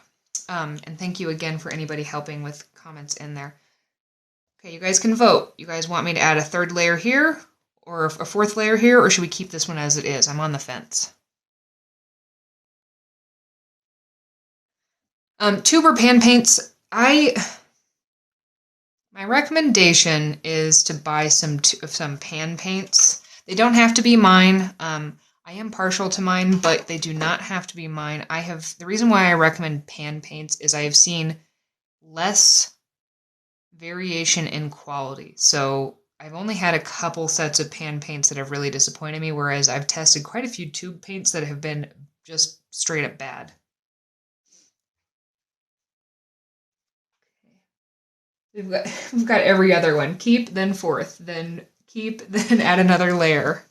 And thank you again for anybody helping with comments in there. Okay, you guys can vote. You guys want me to add a third layer here or a fourth layer here, or should we keep this one as it is? I'm on the fence. Tuber pan paints. My recommendation is to buy some pan paints. They don't have to be mine. I am partial to mine, but they do not have to be mine. The reason why I recommend pan paints is I have seen less variation in quality. So I've only had a couple sets of pan paints that have really disappointed me, whereas I've tested quite a few tube paints that have been just straight up bad. We've got every other one. Keep, then fourth, then keep, then add another layer.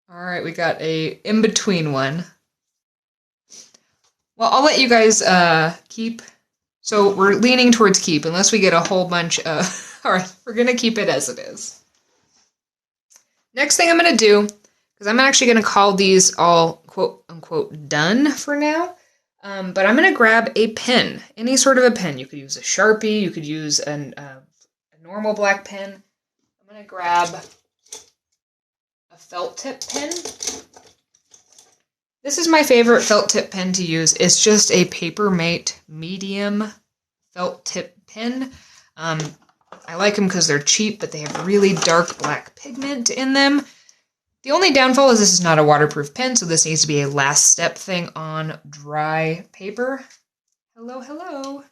All right, we got a in-between one. Well, I'll let you guys keep. So we're leaning towards keep, unless we get a whole bunch of... All right, we're going to keep it as it is. Next thing I'm going to do, because I'm actually going to call these all quote-unquote done for now, but I'm going to grab a pen, any sort of a pen. You could use a Sharpie, you could use a normal black pen. I'm going to grab a felt tip pen. This is my favorite felt tip pen to use. It's just a Papermate medium felt tip pen. I like them because they're cheap, but they have really dark black pigment in them. The only downfall is this is not a waterproof pen, so this needs to be a last step thing on dry paper. Hello, hello.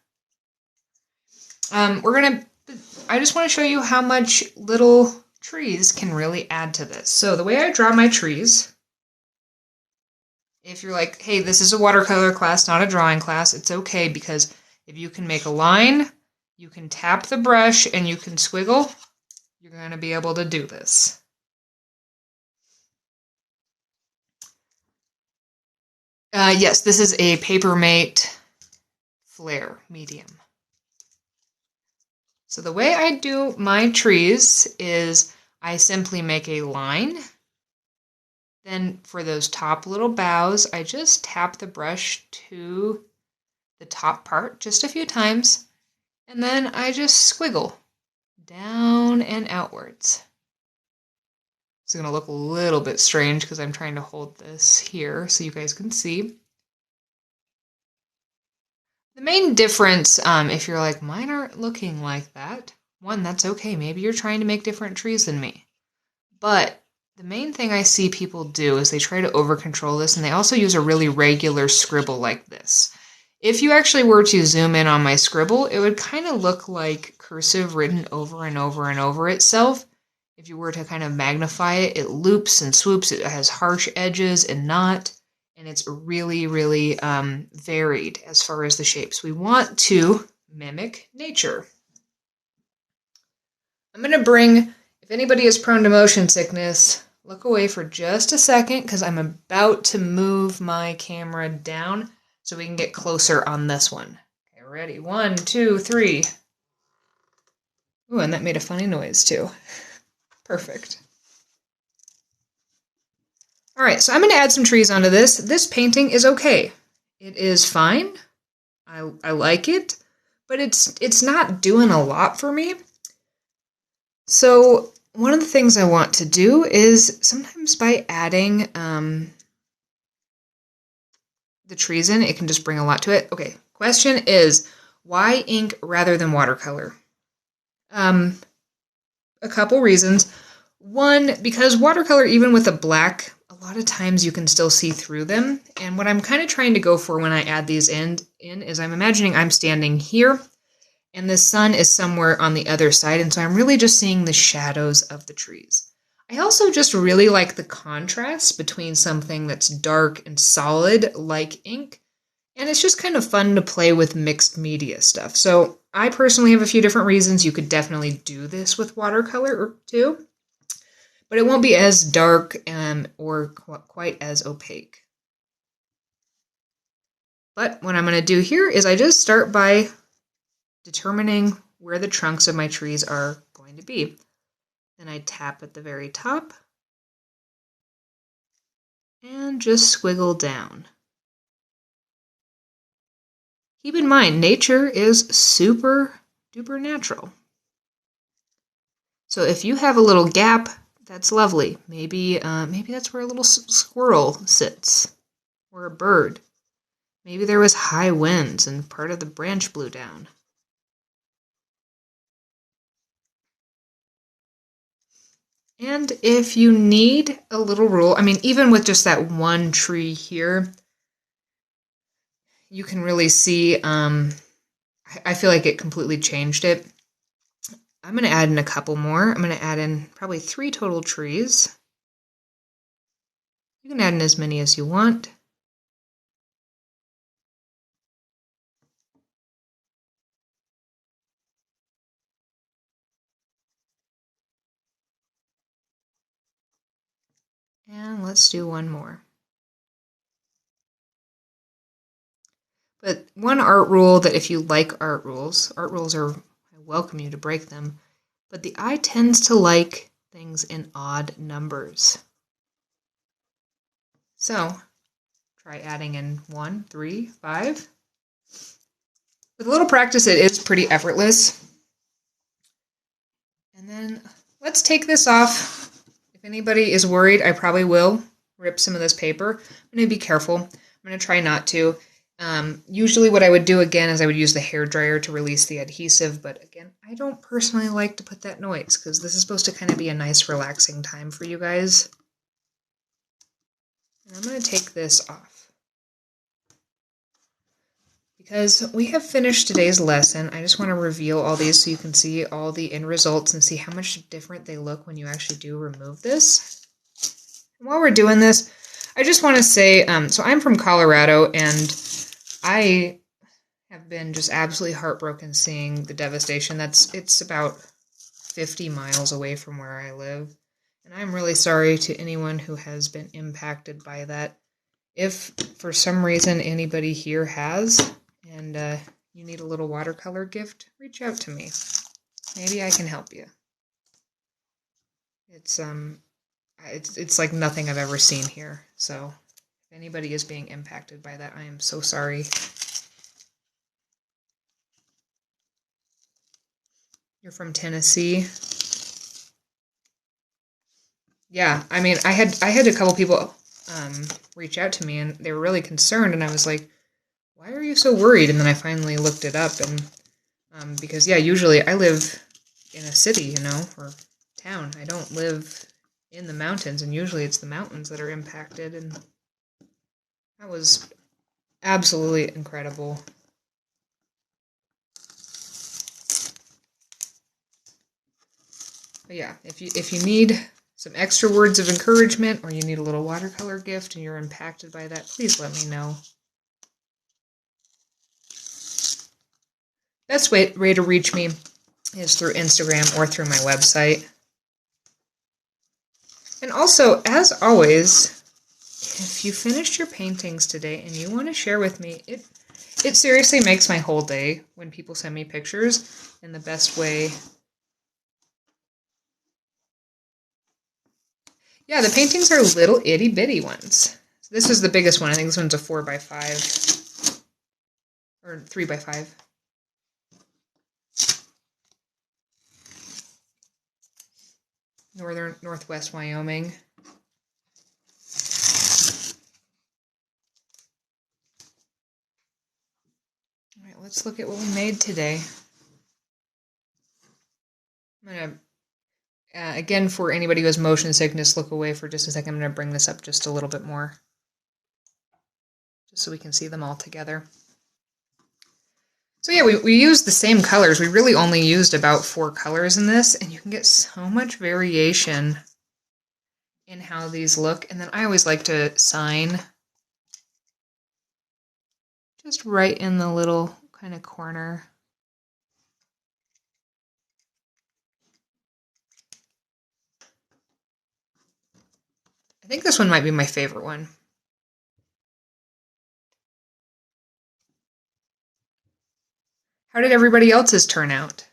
I just want to show you how much little trees can really add to this. So the way I draw my trees, if you're like, hey, this is a watercolor class, not a drawing class, it's okay, because if you can make a line, you can tap the brush, and you can squiggle, you're going to be able to do this. Yes, this is a Papermate Flare medium. So the way I do my trees is I simply make a line. Then for those top little boughs, I just tap the brush to the top part just a few times, and then I just squiggle down and outwards. It's going to look a little bit strange because I'm trying to hold this here so you guys can see. The main difference, if you're like, mine aren't looking like that, one, that's okay. Maybe you're trying to make different trees than me. But the main thing I see people do is they try to over-control this, and they also use a really regular scribble like this. If you actually were to zoom in on my scribble, it would kind of look like cursive written over and over and over itself. If you were to kind of magnify it, it loops and swoops. It has harsh edges and not. And it's really, really varied as far as the shapes. We want to mimic nature. I'm going to bring, if anybody is prone to motion sickness, look away for just a second because I'm about to move my camera down so we can get closer on this one. Okay, ready? 1, 2, 3. Ooh, and that made a funny noise too. Perfect. All right, so I'm going to add some trees onto this. This painting is okay. It is fine. I like it, but it's not doing a lot for me. So one of the things I want to do is sometimes by adding the trees in, it can just bring a lot to it. Okay, question is, why ink rather than watercolor? A couple reasons. One, because watercolor, even with a black, a lot of times you can still see through them. And what I'm kind of trying to go for when I add these in is I'm imagining I'm standing here and the sun is somewhere on the other side. And so I'm really just seeing the shadows of the trees. I also just really like the contrast between something that's dark and solid like ink. And it's just kind of fun to play with mixed media stuff. So I personally have a few different reasons. You could definitely do this with watercolor too. But it won't be as dark or quite as opaque. But what I'm going to do here is I just start by determining where the trunks of my trees are going to be. Then I tap at the very top and just squiggle down. Keep in mind, nature is super duper natural. So if you have a little gap, that's lovely. Maybe that's where a little squirrel sits, or a bird. Maybe there was high winds and part of the branch blew down. And if you need a little rule, I mean, even with just that one tree here, you can really see, I feel like it completely changed it. I'm going to add in a couple more. I'm going to add in probably 3 total trees. You can add in as many as you want. And let's do one more. But one art rule that if you like art rules are, I welcome you to break them, but the eye tends to like things in odd numbers. So try adding in 1, 3, 5. With a little practice, it is pretty effortless. And then let's take this off. If anybody is worried, I probably will rip some of this paper. I'm going to be careful. I'm going to try not to. Usually what I would do again is I would use the hairdryer to release the adhesive, but again, I don't personally like to put that noise because this is supposed to kind of be a nice relaxing time for you guys. And I'm going to take this off. Because we have finished today's lesson, I just want to reveal all these so you can see all the end results and see how much different they look when you actually do remove this. And while we're doing this, I just want to say, so I'm from Colorado, and I have been just absolutely heartbroken seeing the devastation. It's about 50 miles away from where I live, and I'm really sorry to anyone who has been impacted by that. If for some reason anybody here has, and you need a little watercolor gift, reach out to me. Maybe I can help you. It's like nothing I've ever seen here. So if anybody is being impacted by that, I am so sorry. You're from Tennessee. yeah, I mean, I had a couple people reach out to me, and they were really concerned, and I was like, why are you so worried? And then I finally looked it up, and because, yeah, usually I live in a city, you know, or town. I don't live in the mountains, and usually it's the mountains that are impacted, and that was absolutely incredible. But yeah, if you need some extra words of encouragement, or you need a little watercolor gift and you're impacted by that, please let me know. Best way to reach me is through Instagram or through my website. And also, as always, if you finished your paintings today and you want to share with me, it seriously makes my whole day when people send me pictures in the best way. Yeah, the paintings are little itty bitty ones. This is the biggest one. I think this one's a 4x5 or 3x5. Northwest Wyoming. All right, let's look at what we made today. I'm going to, again, for anybody who has motion sickness, look away for just a second. I'm going to bring this up just a little bit more, just so we can see them all together. So yeah, we used the same colors. We really only used about 4 colors in this, and you can get so much variation in how these look. And then I always like to sign just right in the little kind of corner. I think this one might be my favorite one. How did everybody else's turn out?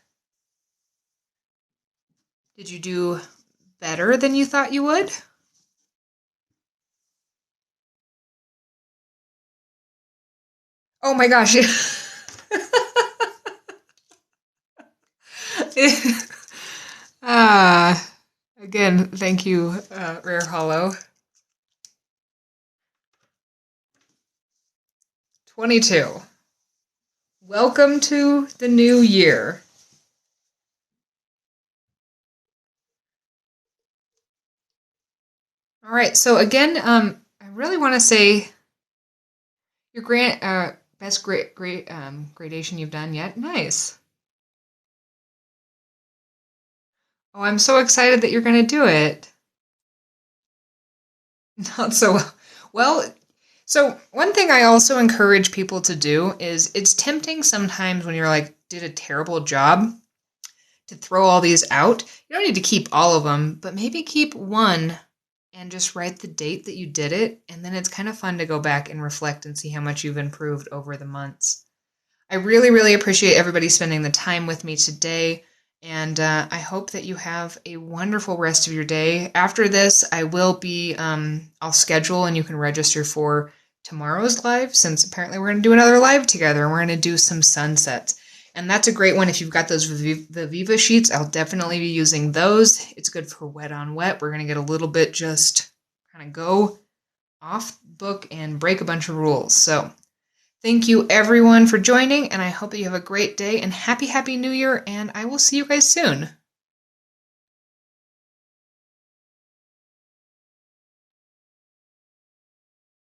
Did you do better than you thought you would? Oh my gosh. Again, thank you, Rare Hollow. 22. Welcome to the new year. All right, so again, I really want to say your best gradation you've done yet. Nice. Oh, I'm so excited that you're going to do it. Not so well. So one thing I also encourage people to do is, it's tempting sometimes when you're like, did a terrible job, to throw all these out. You don't need to keep all of them, but maybe keep one and just write the date that you did it. And then it's kind of fun to go back and reflect and see how much you've improved over the months. I really, really appreciate everybody spending the time with me today. And I hope that you have a wonderful rest of your day. After this, I will be, I'll schedule and you can register for tomorrow's live, since apparently we're going to do another live together and we're going to do some sunsets. And that's a great one. If you've got those the Viva sheets, I'll definitely be using those. It's good for wet on wet. We're going to get a little bit just kind of go off book and break a bunch of rules. So thank you everyone for joining, and I hope that you have a great day, and happy New Year, and I will see you guys soon.